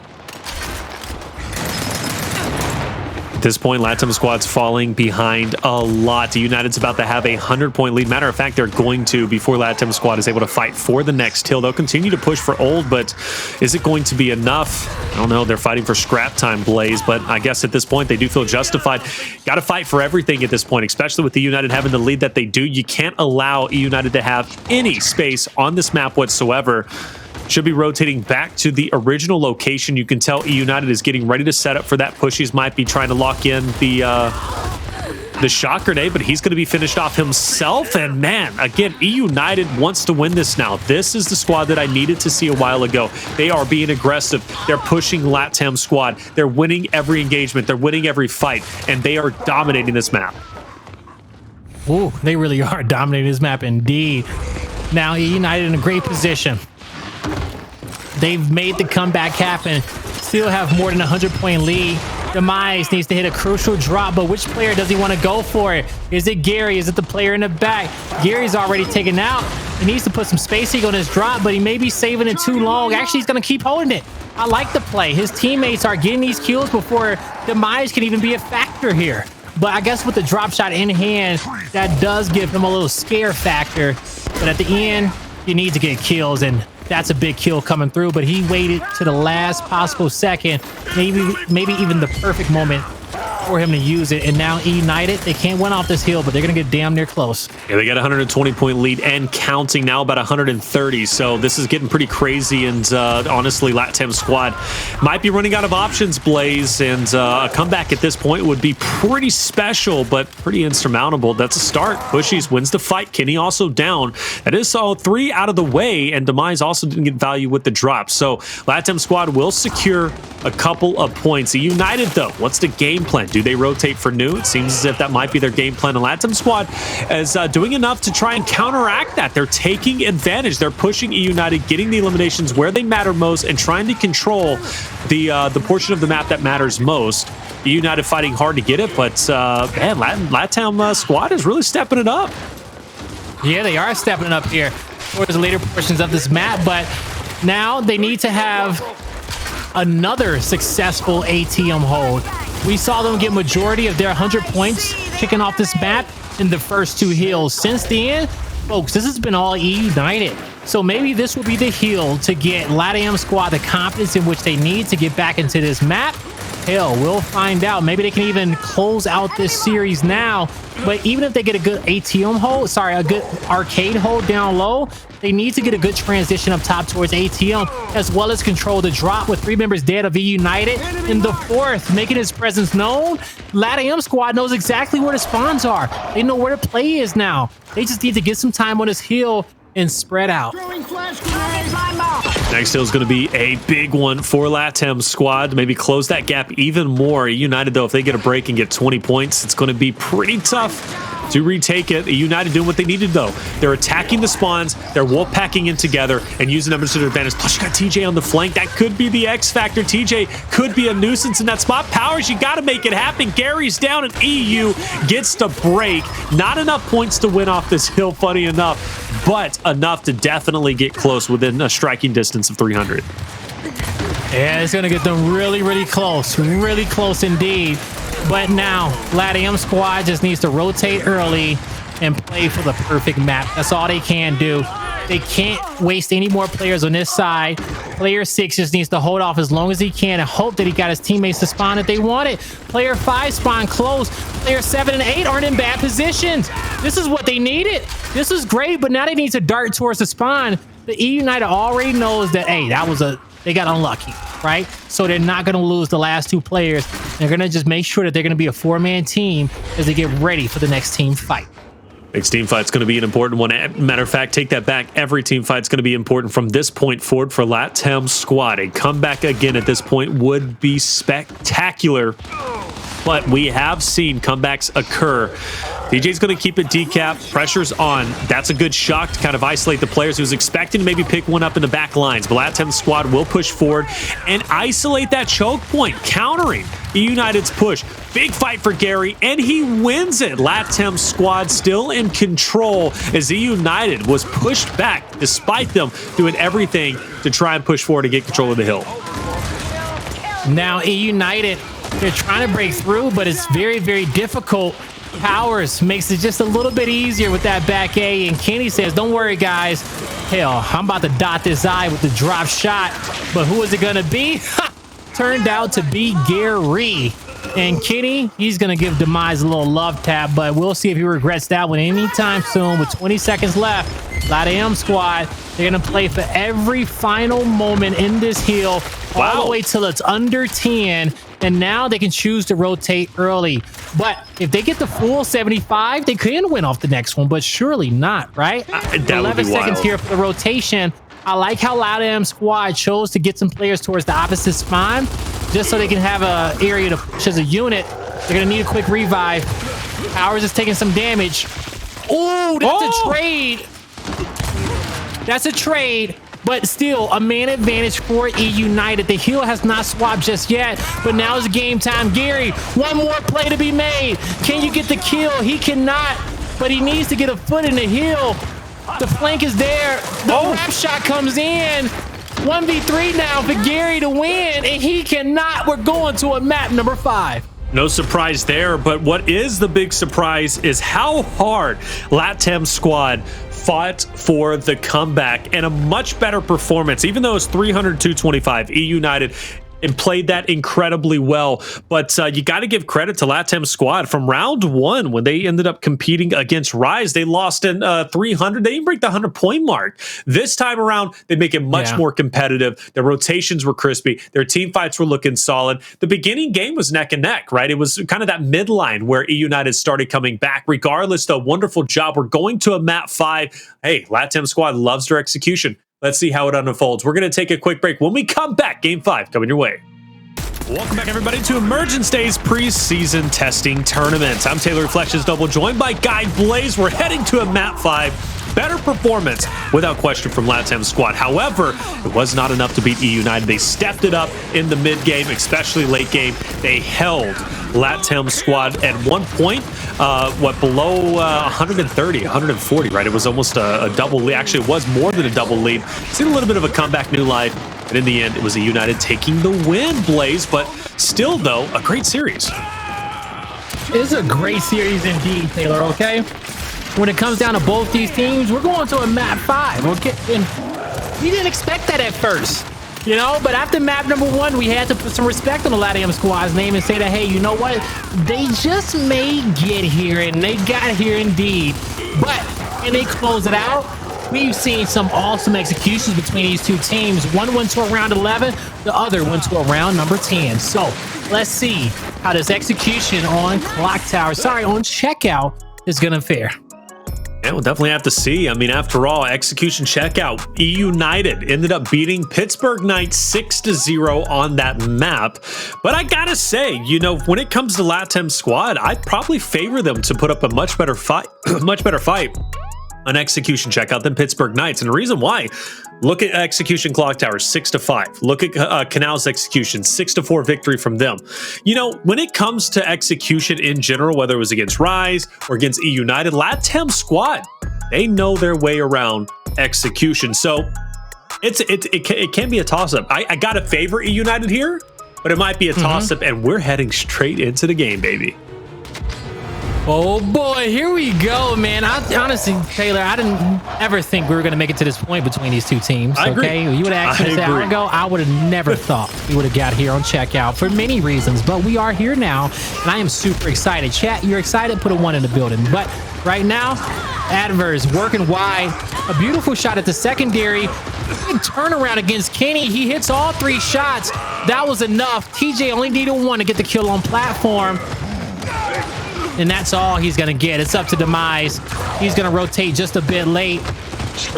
At this point, Latam Squad's falling behind a lot. eUnited's about to have a 100-point lead. Matter of fact, they're going to before Latam Squad is able to fight for the next hill. They'll continue to push for old, but is it going to be enough? I don't know. They're fighting for scrap time, Blaze, but I guess at this point, they do feel justified. Got to fight for everything at this point, especially with eUnited having the lead that they do. You can't allow eUnited to have any space on this map whatsoever. Should be rotating back to the original location. You can tell eUnited is getting ready to set up for that. Pushies might be trying to lock in the shot grenade, but he's going to be finished off himself. And man, again, eUnited wants to win this now. This is the squad that I needed to see a while ago. They are being aggressive. They're pushing Latam Squad. They're winning every engagement. They're winning every fight, and they are dominating this map. Ooh, they really are dominating this map indeed. Now, eUnited in a great position. They've made the comeback happen. Still have more than a 100-point lead. Demise needs to hit a crucial drop, but which player does he want to go for it? Is it Gary? Is it the player in the back? Gary's already taken out. He needs to put some spacing on his drop, but he may be saving it too long. Actually, he's going to keep holding it. I like the play. His teammates are getting these kills before Demise can even be a factor here. But I guess with the drop shot in hand, that does give him a little scare factor. But at the end, you need to get kills, and that's a big kill coming through. But he waited to the last possible second, maybe even the perfect moment for him to use it. And now eUnited, they can't win off this hill, but they're gonna get damn near close. Yeah, they got a 120-point lead and counting, now about 130. So this is getting pretty crazy. And honestly, Latam Squad might be running out of options, Blaze. And a comeback at this point would be pretty special, but pretty insurmountable. That's a start. Pushies wins the fight. Kenny also down. That is all 3 out of the way. And Demise also didn't get value with the drop. So Latam Squad will secure a couple of points. eUnited, though, what's the game plan? Do they rotate for new? It seems as if that might be their game plan. And Latam Squad is doing enough to try and counteract that. They're taking advantage. They're pushing eUnited, getting the eliminations where they matter most, and trying to control the portion of the map that matters most. eUnited fighting hard to get it, but man, Latam Squad is really stepping it up. Yeah, they are stepping it up here towards the later portions of this map, but now they need to have another successful ATM hold. We saw them get majority of their 100 points kicking off this map in the first 2 hills. Since then, folks, this has been all eUnited. So maybe this will be the hill to get Latam Squad the confidence in which they need to get back into this map. Hell, we'll find out. Maybe they can even close out this series now. But even if they get a good ATM hold, a good arcade hold down low, they need to get a good transition up top towards ATM, as well as control the drop with 3 members dead of eUnited in the 4th, making his presence known. Latam Squad knows exactly where the spawns are. They know where the play is now. They just need to get some time on this hill and spread out. Next hill is going to be a big one for Latam Squad to maybe close that gap even more. eUnited, though, if they get a break and get 20 points, it's going to be pretty tough to retake it. eUnited doing what they needed, though. They're attacking the spawns. They're wolf packing in together and using numbers to their advantage. Plus, you got TJ on the flank. That could be the X factor. TJ could be a nuisance in that spot. Powerz, you got to make it happen. Gary's down, and EU gets the break. Not enough points to win off this hill, funny enough, but enough to definitely get close within a striking distance of 300. Yeah, it's going to get them really, really close indeed. But now, Latam Squad just needs to rotate early and play for the perfect map. That's all they can do. They can't waste any more players on this side. Player 6 just needs to hold off as long as he can and hope that he got his teammates to spawn if they want it. Player 5 spawn close. Player 7 and 8 aren't in bad positions. This is what they needed. This is great, but now they need to dart towards the spawn. The eUnited already knows that, hey, they got unlucky, right? So they're not going to lose the last 2 players. They're going to just make sure that they're going to be a 4-man team as they get ready for the next team fight. Next team fight's going to be an important one. Matter of fact, take that back. Every team fight's going to be important from this point forward for Latam Squad. A comeback again at this point would be spectacular. But we have seen comebacks occur. DJ's going to keep it decap. Pressure's on. That's a good shock to kind of isolate the players. He was expecting to maybe pick one up in the back lines. But Latam Squad will push forward and isolate that choke point, countering eUnited's push. Big fight for Gary, and he wins it. Latam Squad still in control as eUnited was pushed back despite them doing everything to try and push forward and get control of the hill. Now eUnited, they're trying to break through, but it's very, very difficult. Powerz makes it just a little bit easier with that back A, and Kenny says, don't worry, guys. Hell, I'm about to dot this I with the drop shot, but who is it going to be? Turned out to be Gary. And Kenny, he's going to give Demise a little love tap, but we'll see if he regrets that one anytime soon. With 20 seconds left, Latam Squad, they're going to play for every final moment in this hill, all the way till it's under 10. And now they can choose to rotate early. But if they get the full 75, they can win off the next one, but surely not, right? 11 seconds here for the rotation. I like how Latam Squad chose to get some players towards the opposite spawn, just so they can have an area to push as a unit. They're going to need a quick revive. Powerz is taking some damage. Ooh, that's a trade. That's a trade. But still, a man advantage for eUnited. The heal has not swapped just yet, but now is game time. Gary, one more play to be made. Can you get the kill? He cannot, but he needs to get a foot in the hill. The flank is there. The wrap shot comes in. 1v3 now for Gary to win, and he cannot. We're going to a map number 5. No surprise there, but what is the big surprise is how hard Latam Squad fought for the comeback and a much better performance. Even though it's 300-225, eUnited and played that incredibly well. But you got to give credit to Latam Squad. From round 1, when they ended up competing against Rise, they lost in 300. They didn't break the 100-point mark. This time around, they make it much more competitive. Their rotations were crispy. Their team fights were looking solid. The beginning game was neck and neck, right? It was kind of that midline where eUnited started coming back. Regardless, though, wonderful job. We're going to a map 5. Hey, Latam Squad loves their execution. Let's see how it unfolds. We're going to take a quick break. When we come back, game 5 coming your way. Welcome back, everybody, to Emergence Day's preseason testing tournament. I'm Taylor Reflections Double, joined by Guy Blaze. We're heading to a map 5. Better performance, without question, from Latam Squad. However, it was not enough to beat eUnited. They stepped it up in the mid game, especially late game. They held Latam Squad at one point, below 130, 140, right? It was almost a double lead. Actually, it was more than a double lead. Seen a little bit of a comeback, new life. And in the end, it was eUnited taking the win, Blaze. But still, though, a great series. It's a great series indeed, Taylor, okay? When it comes down to both these teams, we're going to a map 5, okay? And we didn't expect that at first, you know? But after map number 1, we had to put some respect on the Latam Squad's name and say that, hey, you know what? They just may get here, and they got here indeed. But, and they close it out. We've seen some awesome executions between these two teams. One went to around 11, the other went to around number 10. So let's see how this execution on Clocktower, on Checkout, is going to fare. Yeah, we'll definitely have to see. I mean, after all, execution checkout. eUnited ended up beating Pittsburgh Knights 6-0 on that map. But I gotta say, you know, when it comes to Latam Squad, I'd probably favor them to put up a much better fight, on execution checkout than Pittsburgh Knights. And the reason why, look at execution Clocktower, 6-5. Look at Canals execution, 6-4 victory from them. You know, when it comes to execution in general, whether it was against Rise or against eUnited, Latam Squad, they know their way around execution. So it can be a toss-up. I gotta favor eUnited here, but it might be a toss-up, and we're heading straight into the game, baby. Oh boy, here we go, man. Honestly, Taylor, I didn't ever think we were going to make it to this point between these two teams. I agree. You would have asked me an hour ago, I would have never thought we would have got here on Checkout for many reasons, but we are here now, and I am super excited. Chat, you're excited? Put a 1 in the building. But right now, Addvers working wide. A beautiful shot at the secondary. Big turnaround against Kenny. He hits all 3 shots. That was enough. TJ only needed 1 to get the kill on platform. and that's all he's gonna get. It's up to Demise. He's gonna rotate just a bit late.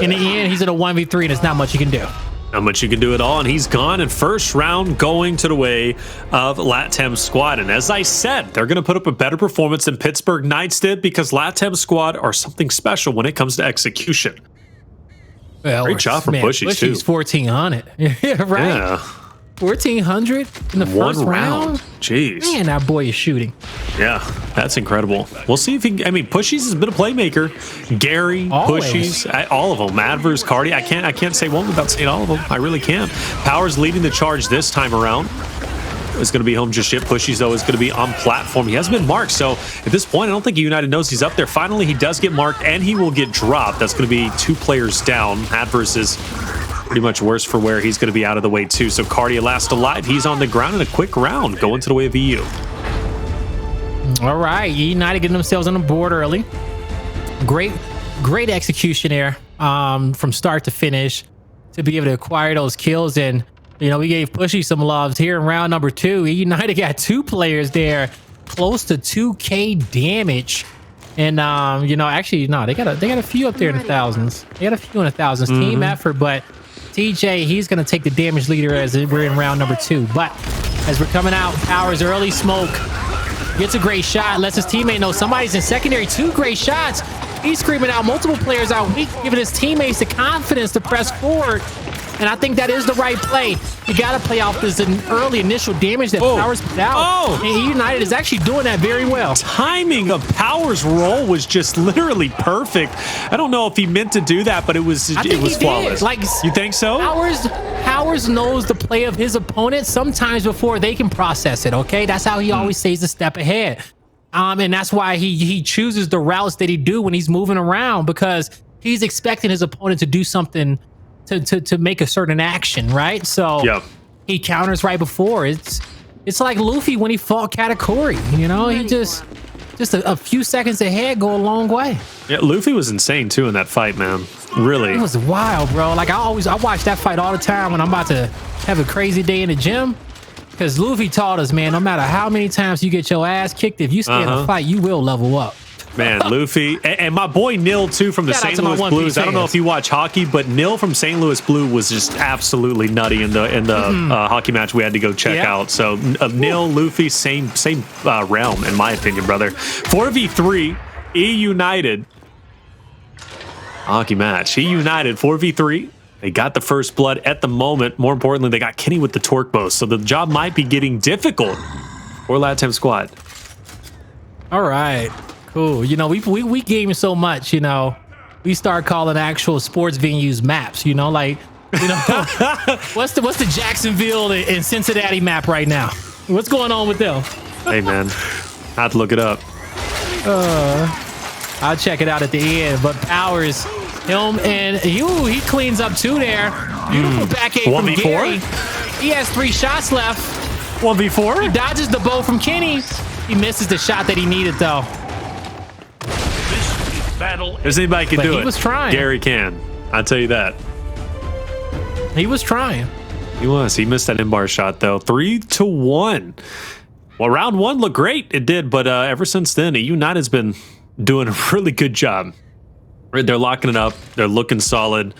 In the end, he's in a 1v3, and there's not much you can do. Not much you can do at all, and he's gone. And first round going to the way of Latam Squad. And as I said, they're going to put up a better performance than Pittsburgh Knights did because Latam Squad are something special when it comes to execution. Well, great job from Bushy's too. 1400. Yeah, right. Yeah. 1400 in the first round. Jeez. Man, that boy is shooting. Yeah, that's incredible. We'll see if he can, I mean, Pushies has been a playmaker. Gary, Always. Pushies, all of them. Addvers, Kardia. I can't say one without saying all of them. I really can't. Powerz leading the charge this time around. It's going to be home just yet. Pushies, though, is going to be on platform. He hasn't been marked, so at this point, I don't think eUnited knows he's up there. Finally, he does get marked, and he will get dropped. That's going to be 2 players down. Addvers is pretty much worse for wear. He's going to be out of the way, too. So Kardia last alive. He's on the ground in a quick round, going to the way of EU. All right, eUnited getting themselves on the board early. Great execution there from start to finish to be able to acquire those kills. And, you know, we gave Pushy some loves here in round number 2. eUnited got 2 players there, close to 2K damage. And, you know, actually, no, they got a few up there in the thousands. They got a few in the thousands. Team effort, but TJ, he's going to take the damage leader as we're in round number 2. But as we're coming out, Powerz early smoke. Gets a great shot, lets his teammate know somebody's in secondary. 2 great shots. He's screaming out multiple players out weak, giving his teammates the confidence to press forward. And I think that is the right play. You got to play off this early initial damage that Powerz put out. And eUnited is actually doing that very well. Timing of Powerz' roll was just literally perfect. I don't know if he meant to do that, but it was flawless. Like, you think so? Powerz knows the play of his opponent sometimes before they can process it. Okay, that's how he always stays a step ahead. And that's why he chooses the routes that he do when he's moving around, because he's expecting his opponent to do something to make a certain action, right? So he counters right before. It's like Luffy when he fought Katakuri, you know, he just a few seconds ahead go a long way. Yeah, Luffy was insane too in that fight, man. Really, it was wild, bro. Like I watch that fight all the time when I'm about to have a crazy day in the gym, because Luffy taught us, man, no matter how many times you get your ass kicked, if you stay in a fight, you will level up. Man, Luffy and my boy Nil too from the St. Louis Blues. I don't know if you watch hockey, but Nil from St. Louis Blue was just absolutely nutty in the hockey match we had to go check out. So Nil, Luffy, same realm in my opinion, brother. 4v3 eUnited hockey match. eUnited 4v3. They got the first blood at the moment. More importantly, they got Kenny with the torque bow. So the job might be getting difficult for Latam Squad. All right. Cool. You know, we game so much, you know, we start calling actual sports venues maps, you know, like, you know, what's the Jacksonville and Cincinnati map right now? What's going on with them? Hey, man, I have to look it up. I'll check it out at the end. But Powerz, him and he cleans up 2 there. Beautiful back eight from Gary. He has 3 shots left. 1v4? He dodges the bow from Kenny. He misses the shot that he needed, though. There's anybody can do it. He was trying. Gary can. I'll tell you that. He was trying. He was. He missed that in-bar shot, though. 3-1. Well, round 1 looked great. It did, but ever since then, eUnited's been doing a really good job. They're locking it up. They're looking solid.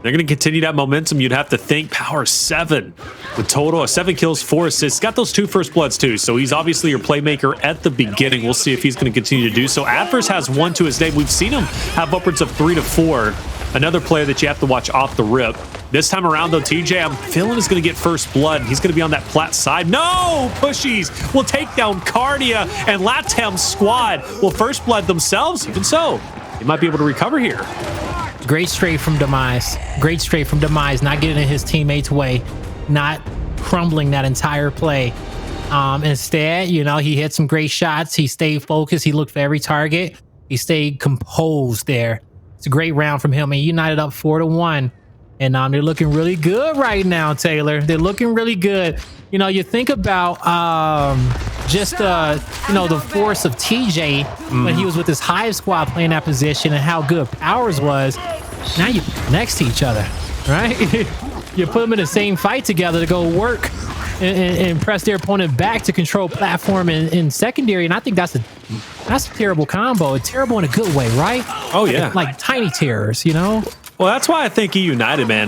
They're going to continue that momentum. You'd have to think Powerz 7 with total of 7 kills, 4 assists. Got those 2 first bloods too, so he's obviously your playmaker at the beginning. We'll see if he's going to continue to do so. Addvers has 1 to his name. We've seen him have upwards of 3 to 4. Another player that you have to watch off the rip. This time around though, TJ, I'm feeling is going to get first blood. He's going to be on that plat side. No! Pushies will take down Kardia, and Latam Squad will first blood themselves. Even so, he might be able to recover here. Great straight from Demise. Great straight from Demise, not getting in his teammates' way, not crumbling that entire play. Instead, you know, he hit some great shots. He stayed focused. He looked for every target. He stayed composed there. It's a great round from him. And eUnited up 4-1. And they're looking really good right now, Taylor. They're looking really good. You know, you think about just you know, the force of TJ when he was with his Hive squad playing that position, and how good Powerz was. Now you're next to each other, right? You put them in the same fight together to go work and press their opponent back to control platform in secondary. And I think that's a terrible combo. Terrible in a good way, right? Oh, yeah. Like tiny terrors, you know? Well, that's why I think eUnited, man,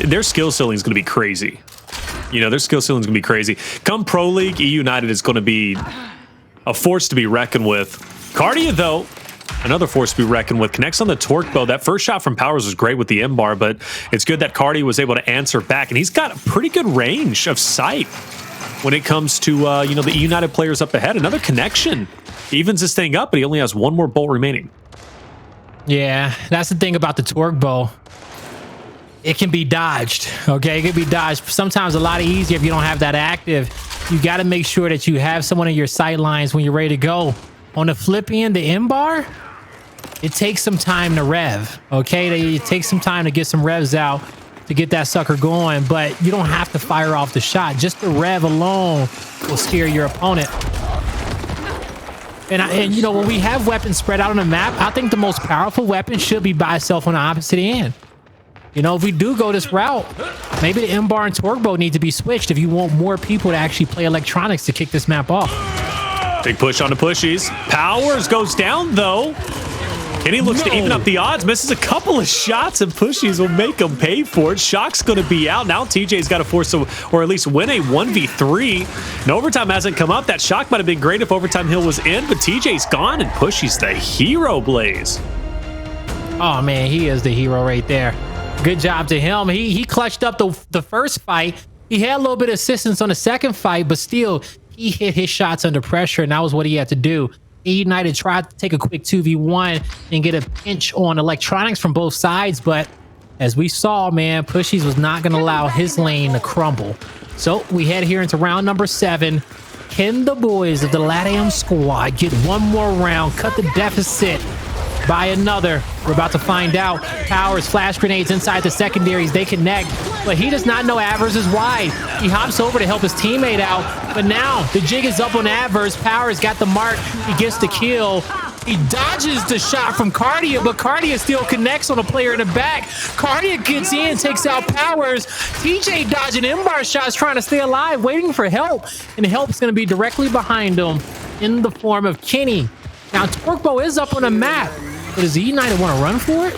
their skill ceiling is going to be crazy. You know, their skill ceiling is going to be crazy. Come Pro League, eUnited is going to be a force to be reckoned with. Kardia, though, another force to be reckoned with. Connects on the torque bow. That first shot from Powerz was great with the M-bar, but it's good that Kardia was able to answer back. And he's got a pretty good range of sight when it comes to, you know, the eUnited players up ahead. Another connection. Evens this thing up, but he only has one more bolt remaining. Yeah, that's the thing about the torque bow. It can be dodged, okay? It can be dodged. Sometimes a lot easier if you don't have that active. You got to make sure that you have someone in your sight lines when you're ready to go. On the flip end, the M-bar, it takes some time to rev, okay? It takes some time to get some revs out to get that sucker going, but you don't have to fire off the shot. Just the rev alone will scare your opponent. And you know, when we have weapons spread out on the map, I think the most powerful weapon should be by itself on the opposite end. You know, if we do go this route, maybe the M-bar and torque bow need to be switched if you want more people to actually play electronics to kick this map off. Big push on the pushies. Powerz goes down, though. Kenny looks to even up the odds, misses a couple of shots, and pushies will make him pay for it. Shock's going to be out. Now TJ's got to force or at least win a 1v3. And overtime hasn't come up. That Shock might have been great if overtime hill was in, but TJ's gone, and pushy's the hero, Blaze. Oh, man, he is the hero right there. Good job to him. He clutched up the first fight. He had a little bit of assistance on the second fight, but still, he hit his shots under pressure, and that was what he had to do. eUnited tried to take a quick 2v1 and get a pinch on electronics from both sides, but as we saw, man, Pushies was not going to allow his lane to crumble. So we head here into round number 7. Can the boys of the Latam Squad get one more round, cut the deficit by another? We're about to find out. Powerz flash grenades inside the secondaries. They connect, but he does not know Addvers is wide. He hops over to help his teammate out, but now the jig is up on Addvers. Powerz got the mark. He gets the kill. He dodges the shot from Kardia, but Kardia still connects on a player in the back. Kardia gets in, takes out Powerz. TJ dodging M-bar shots, trying to stay alive, waiting for help, and help's going to be directly behind him in the form of Kenny. Now, Torquebo is up on the map, but does eUnited want to run for it?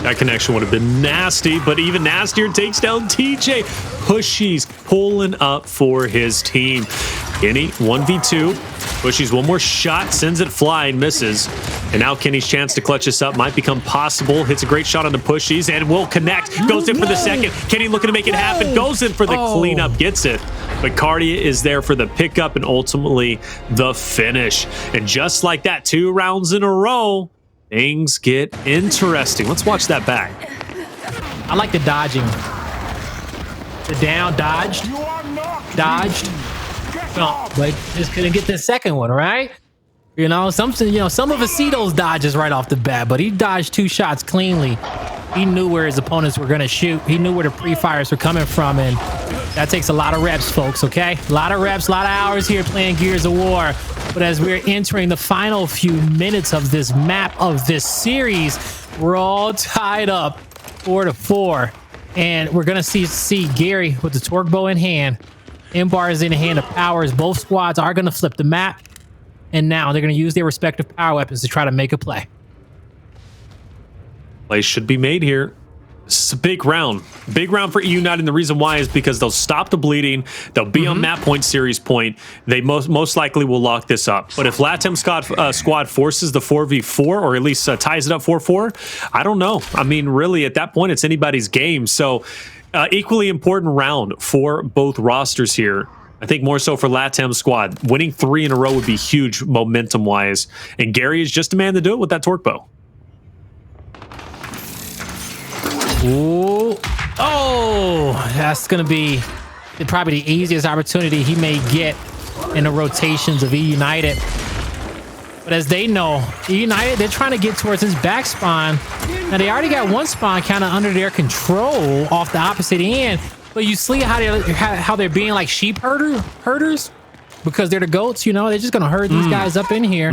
That connection would have been nasty, but even nastier takes down TJ. Pushies pulling up for his team. Kenny, 1v2. Pushies one more shot, sends it flying, misses. And now Kenny's chance to clutch this up might become possible. Hits a great shot on the Pushies and will connect. Goes in for the second. Kenny looking to make it happen. Goes in for the cleanup, gets it. But Kardia is there for the pickup and ultimately the finish. And just like that, 2 rounds in a row, things get interesting. Let's watch that back. I like the dodging. The down, dodged. No, but just couldn't get the second one, right? You know, some of us see those dodges right off the bat, but he dodged 2 shots cleanly. He knew where his opponents were going to shoot. He knew where the pre-fires were coming from, and that takes a lot of reps, folks, okay? A lot of reps, a lot of hours here playing Gears of War. But as we're entering the final few minutes of this map, of this series, we're all tied up 4-4. And we're going to see Gary with the torque bow in hand. M-bar is in the hand of Powerz. Both squads are going to flip the map. And now they're going to use their respective power weapons to try to make a play. Play should be made here. This is a big round. Big round for eUnited, and the reason why is because they'll stop the bleeding. They'll be on map point, series point. They most likely will lock this up. But if Latam Squad forces the 4v4, or at least ties it up 4-4, I don't know. I mean, really, at that point, it's anybody's game. So equally important round for both rosters here. I think more so for Latam Squad. Winning 3 in a row would be huge momentum-wise. And Gary is just a man to do it with that torque bow. Ooh. Oh, that's going to be probably the easiest opportunity he may get in the rotations of eUnited. But as they know, eUnited, they're trying to get towards his back spawn. Now, they already got one spawn kind of under their control off the opposite end. But you see how they're being like sheep herders? Because they're the goats, you know? They're just going to herd these guys up in here.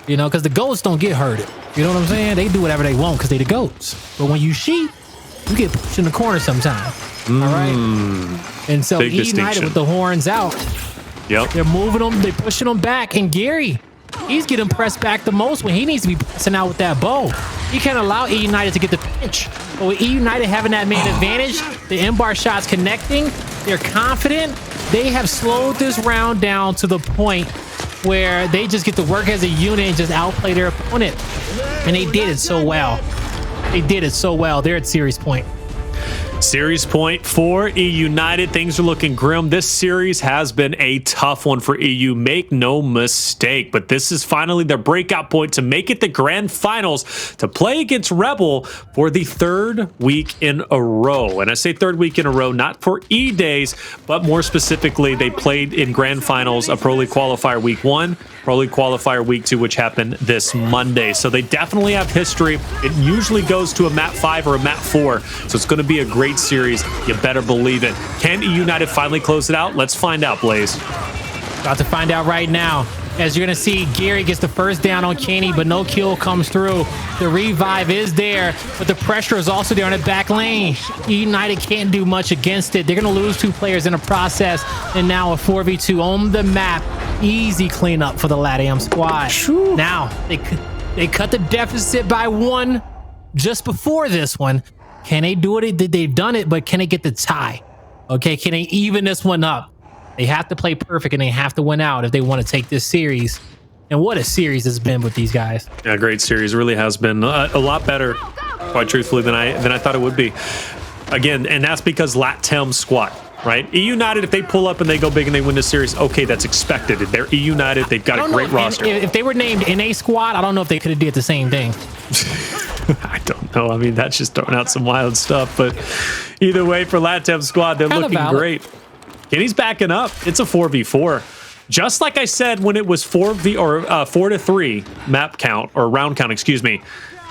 You know, because the goats don't get herded. You know what I'm saying? They do whatever they want because they're the goats. But when you sheep, you get pushed in the corner sometimes. All right. And so eUnited with the horns out. Yep. They're moving them. They're pushing them back. And Gary, he's getting pressed back the most when he needs to be pressing out with that bow. He can't allow eUnited to get the pinch. But with eUnited having that main advantage, the M-bar shots connecting, they're confident. They have slowed this round down to the point where they just get to work as a unit and just outplay their opponent. And they did it so well. They did it so well. They're at series point. Series point for eUnited. Things are looking grim. This series has been a tough one for EU. Make no mistake. But this is finally their breakout point to make it the grand finals to play against Rebel for the third week in a row. And I say third week in a row, not for E-Days, but more specifically, they played in grand finals, a Pro League qualifier week 1, Pro League qualifier week 2, which happened this Monday. So they definitely have history. It usually goes to a map 5 or a map 4. So it's going to be a great series. You better believe it. Can eUnited finally close it out? Let's find out, Blaze. About to find out right now. As you're going to see, Gary gets the first down on Kenny, but no kill comes through. The revive is there, but the pressure is also there in the back lane. eUnited can't do much against it. They're going to lose 2 players in the process, and now a 4v2 on the map. Easy cleanup for the Latam squad. Whew. Now, they cut the deficit by 1 just before this one. Can they do it? They've done it, but can they get the tie? Okay, can they even this one up? They have to play perfect, and they have to win out if they want to take this series. And what a series it's been with these guys. Yeah, great series. It really has been a lot better, quite truthfully, than I thought it would be. Again, and that's because Latam Squad, right? eUnited, if they pull up and they go big and they win this series, okay, that's expected. They're eUnited. They've got a great roster. If they were named NA Squad, I don't know if they could have did the same thing. I don't know. I mean, that's just throwing out some wild stuff. But either way, for Latam Squad, they're looking great. Kenny's backing up. It's a 4v4. Just like I said when it was 4-3 map count, or round count, excuse me.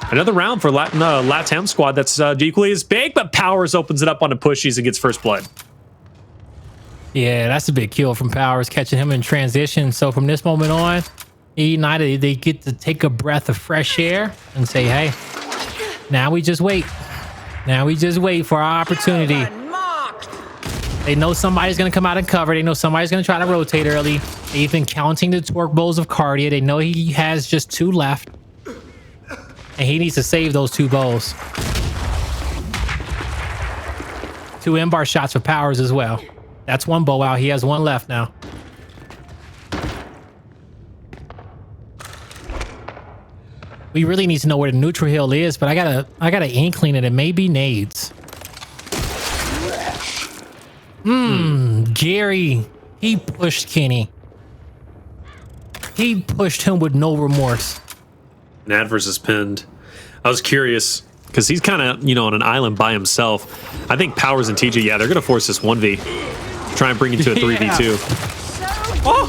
Another round for Latam Squad that's equally as big, but Powerz opens it up on the pushies and gets first blood. Yeah, that's a big kill from Powerz, catching him in transition. So from this moment on, eUnited, they get to take a breath of fresh air and say, hey, now we just wait. Now we just wait for our opportunity. They know somebody's going to come out and cover. They know somebody's going to try to rotate early. They've been counting the torque bows of Kardia. They know he has just 2 left. And he needs to save those 2 bows. 2 M-bar shots for Powerz as well. That's 1 bow out. He has 1 left now. We really need to know where the neutral hill is, but I got an inkling that it may be nades. Gary, he pushed Kenny. He pushed him with no remorse. And Addvers is pinned. I was curious because he's kind of, on an island by himself. I think Powerz and TJ, yeah, they're going to force this 1v. Try and bring it to a 3v2. Oh,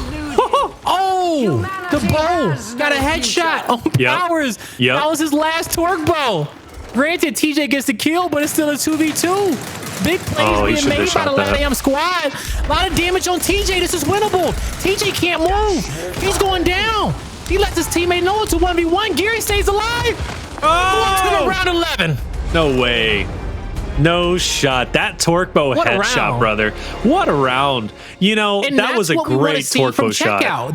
the bow got a headshot on Powerz. Yep. That was his last torque bow. Granted, TJ gets the kill, but it's still a 2v2. Big plays being made by the Latam squad. A lot of damage on TJ. This is winnable. TJ can't move. He's going down. He lets his teammate know it's a 1v1. Gary stays alive. Going to the round 11. No way. No shot. That torque bow headshot, brother. What a round. That was a great torque bow shot.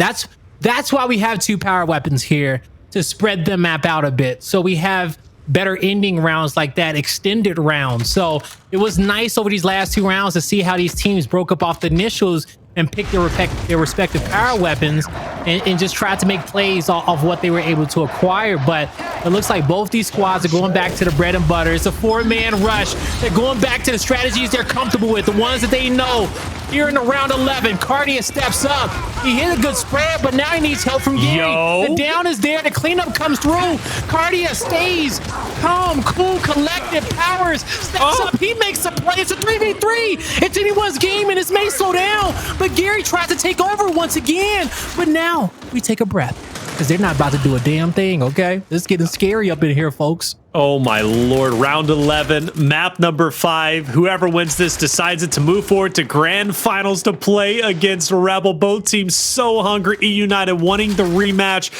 That's why we have 2 power weapons here, to spread the map out a bit. So we have better ending rounds like that, extended rounds. So it was nice over these last 2 rounds to see how these teams broke up off the initials and picked their respective power weapons and just tried to make plays off what they were able to acquire. But it looks like both these squads are going back to the bread and butter. It's a 4-man rush. They're going back to the strategies they're comfortable with, the ones that they know. Here in the round 11, Kardia steps up. He hit a good spread, but now he needs help from Gary. The down is there. The cleanup comes through. Kardia stays calm, cool, collected. Powerz steps up. He makes a play. It's a 3v3. It's anyone's game, and this may slow down. But Gary tries to take over once again. But now we take a breath, because they're not about to do a damn thing, okay? It's getting scary up in here, folks. Oh my lord. Round 11, map number 5. Whoever wins this decides it to move forward to grand finals to play against Rebel. Both teams so hungry. eUnited wanting the rematch.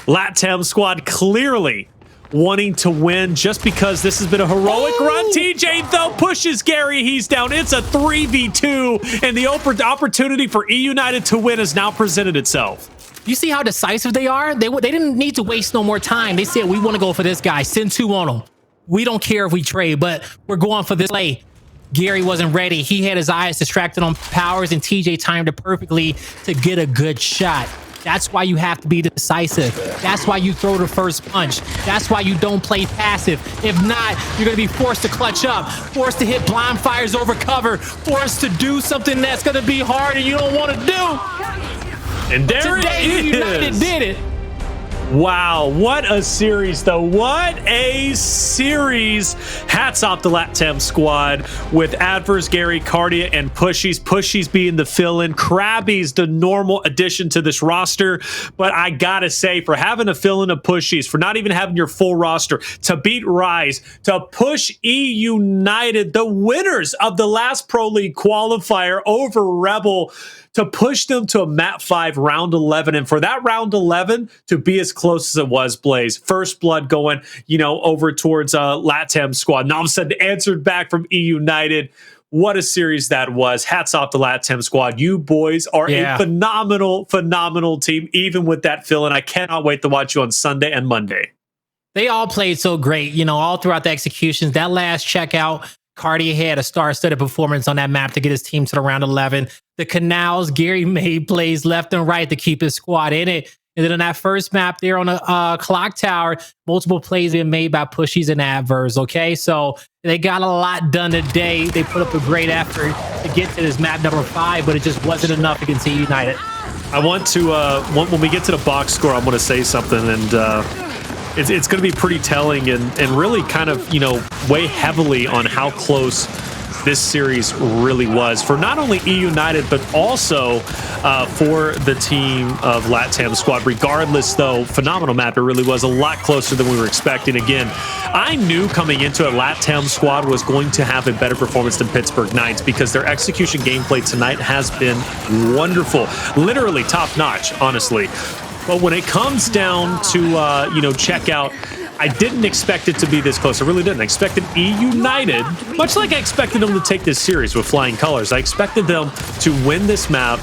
Latam Squad clearly wanting to win just because this has been a heroic run. TJ, though, pushes Gary. He's down. It's a 3v2, and the opportunity for eUnited to win has now presented itself. You see how decisive they are? They didn't need to waste no more time. They said, we want to go for this guy. Send 2 on him. We don't care if we trade, but we're going for this play. Gary wasn't ready. He had his eyes distracted on Powerz, and TJ timed it perfectly to get a good shot. That's why you have to be decisive. That's why you throw the first punch. That's why you don't play passive. If not, you're going to be forced to clutch up, forced to hit blind fires over cover, forced to do something that's going to be hard and you don't want to do. And there Today, it is. eUnited did it. Wow, what a series, though. What a series. Hats off to Latam Squad with Addvers, Gary, Kardia, and Pushies. Pushies being the fill-in. Crabbys, the normal addition to this roster. But I gotta say, for having a fill-in of Pushies, for not even having your full roster, to beat Rise, to push eUnited, the winners of the last Pro League qualifier over Rebel, to push them to a map 5 round 11, and for that round 11 to be as close as it was, Blaze. First blood going, over towards Latam Squad. And all of a sudden answered back from eUnited. What a series that was. Hats off to Latam Squad. You boys are a phenomenal, phenomenal team, even with that fill-in. I cannot wait to watch you on Sunday and Monday. They all played so great, all throughout the executions. That last checkout, Kardia had a star-studded performance on that map to get his team to the round 11. The Canals, Gary made plays left and right to keep his squad in it. And then on that first map there on the Clocktower, multiple plays being made by Pushies and Addvers, okay? So they got a lot done today. They put up a great effort to get to this map number 5, but it just wasn't enough against eUnited. I want to, when we get to the box score, I want to say something, and it's going to be pretty telling and really kind of, weigh heavily on how close this series really was for not only eUnited, but also for the team of Latam Squad. Regardless, though, phenomenal map. It really was a lot closer than we were expecting. Again, I knew coming into it, Latam Squad was going to have a better performance than Pittsburgh Knights because their execution gameplay tonight has been wonderful. Literally top-notch, honestly. But when it comes down to, checkout, I didn't expect it to be this close. I really didn't. I expected eUnited, much like I expected them to take this series with flying colors. I expected them to win this map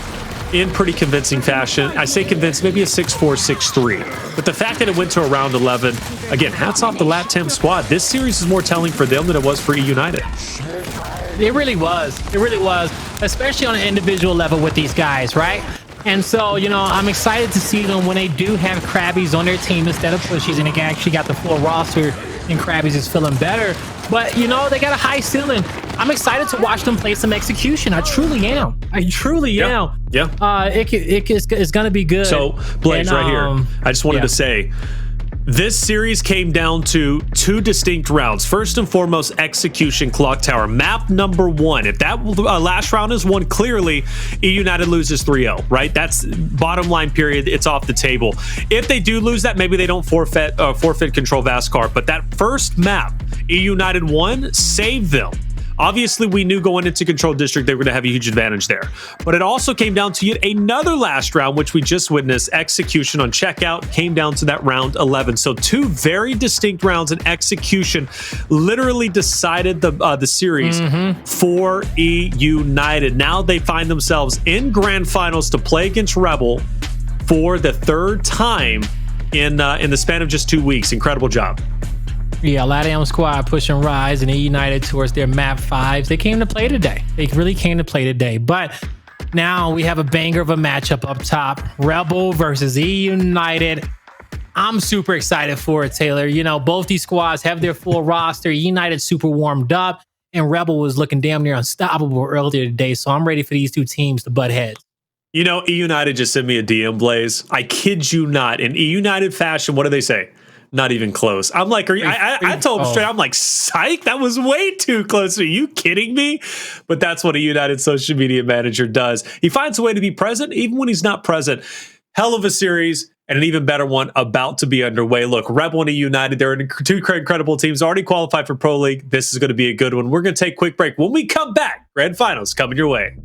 in pretty convincing fashion. I say convinced, maybe a 6-4, 6-3. But the fact that it went to a round 11, again, hats off the Latam Squad. This series is more telling for them than it was for eUnited. It really was. It really was, especially on an individual level with these guys, right? And so, I'm excited to see them when they do have Crabbys on their team instead of Pushies, and they actually got the full roster, and Crabbys is feeling better. But, they got a high ceiling. I'm excited to watch them play some execution. I truly am. I truly am. Yeah. It's going to be good. So, Blaze, right here, I just wanted to say, this series came down to 2 distinct rounds. First and foremost, execution Clocktower. Map number 1. If that last round is won clearly, eUnited loses 3-0, right? That's bottom line, period. It's off the table. If they do lose that, maybe they don't forfeit control Vasgar. But that first map, eUnited won, saved them. Obviously, we knew going into Control District they were going to have a huge advantage there. But it also came down to yet another last round, which we just witnessed. Execution on checkout came down to that round 11. So 2 very distinct rounds, and execution literally decided the series for eUnited. Now they find themselves in grand finals to play against Rebel for the 3rd time in the span of just 2 weeks. Incredible job. Yeah, Latam Squad pushing Rise and eUnited towards their map 5s. They came to play today. They really came to play today. But now we have a banger of a matchup up top. Rebel versus eUnited. I'm super excited for it, Taylor. Both these squads have their full roster. eUnited super warmed up, and Rebel was looking damn near unstoppable earlier today. So I'm ready for these 2 teams to butt heads. eUnited just sent me a DM, Blaze. I kid you not. In eUnited fashion, what do they say? Not even close. I'm like, I told him straight, I'm like, psych, that was way too close. Are you kidding me? But that's what a eUnited social media manager does. He finds a way to be present, even when he's not present. Hell of a series, and an even better one about to be underway. Look, Rebel and eUnited, they're 2 incredible teams, already qualified for Pro League. This is going to be a good one. We're going to take a quick break. When we come back, Grand Finals coming your way.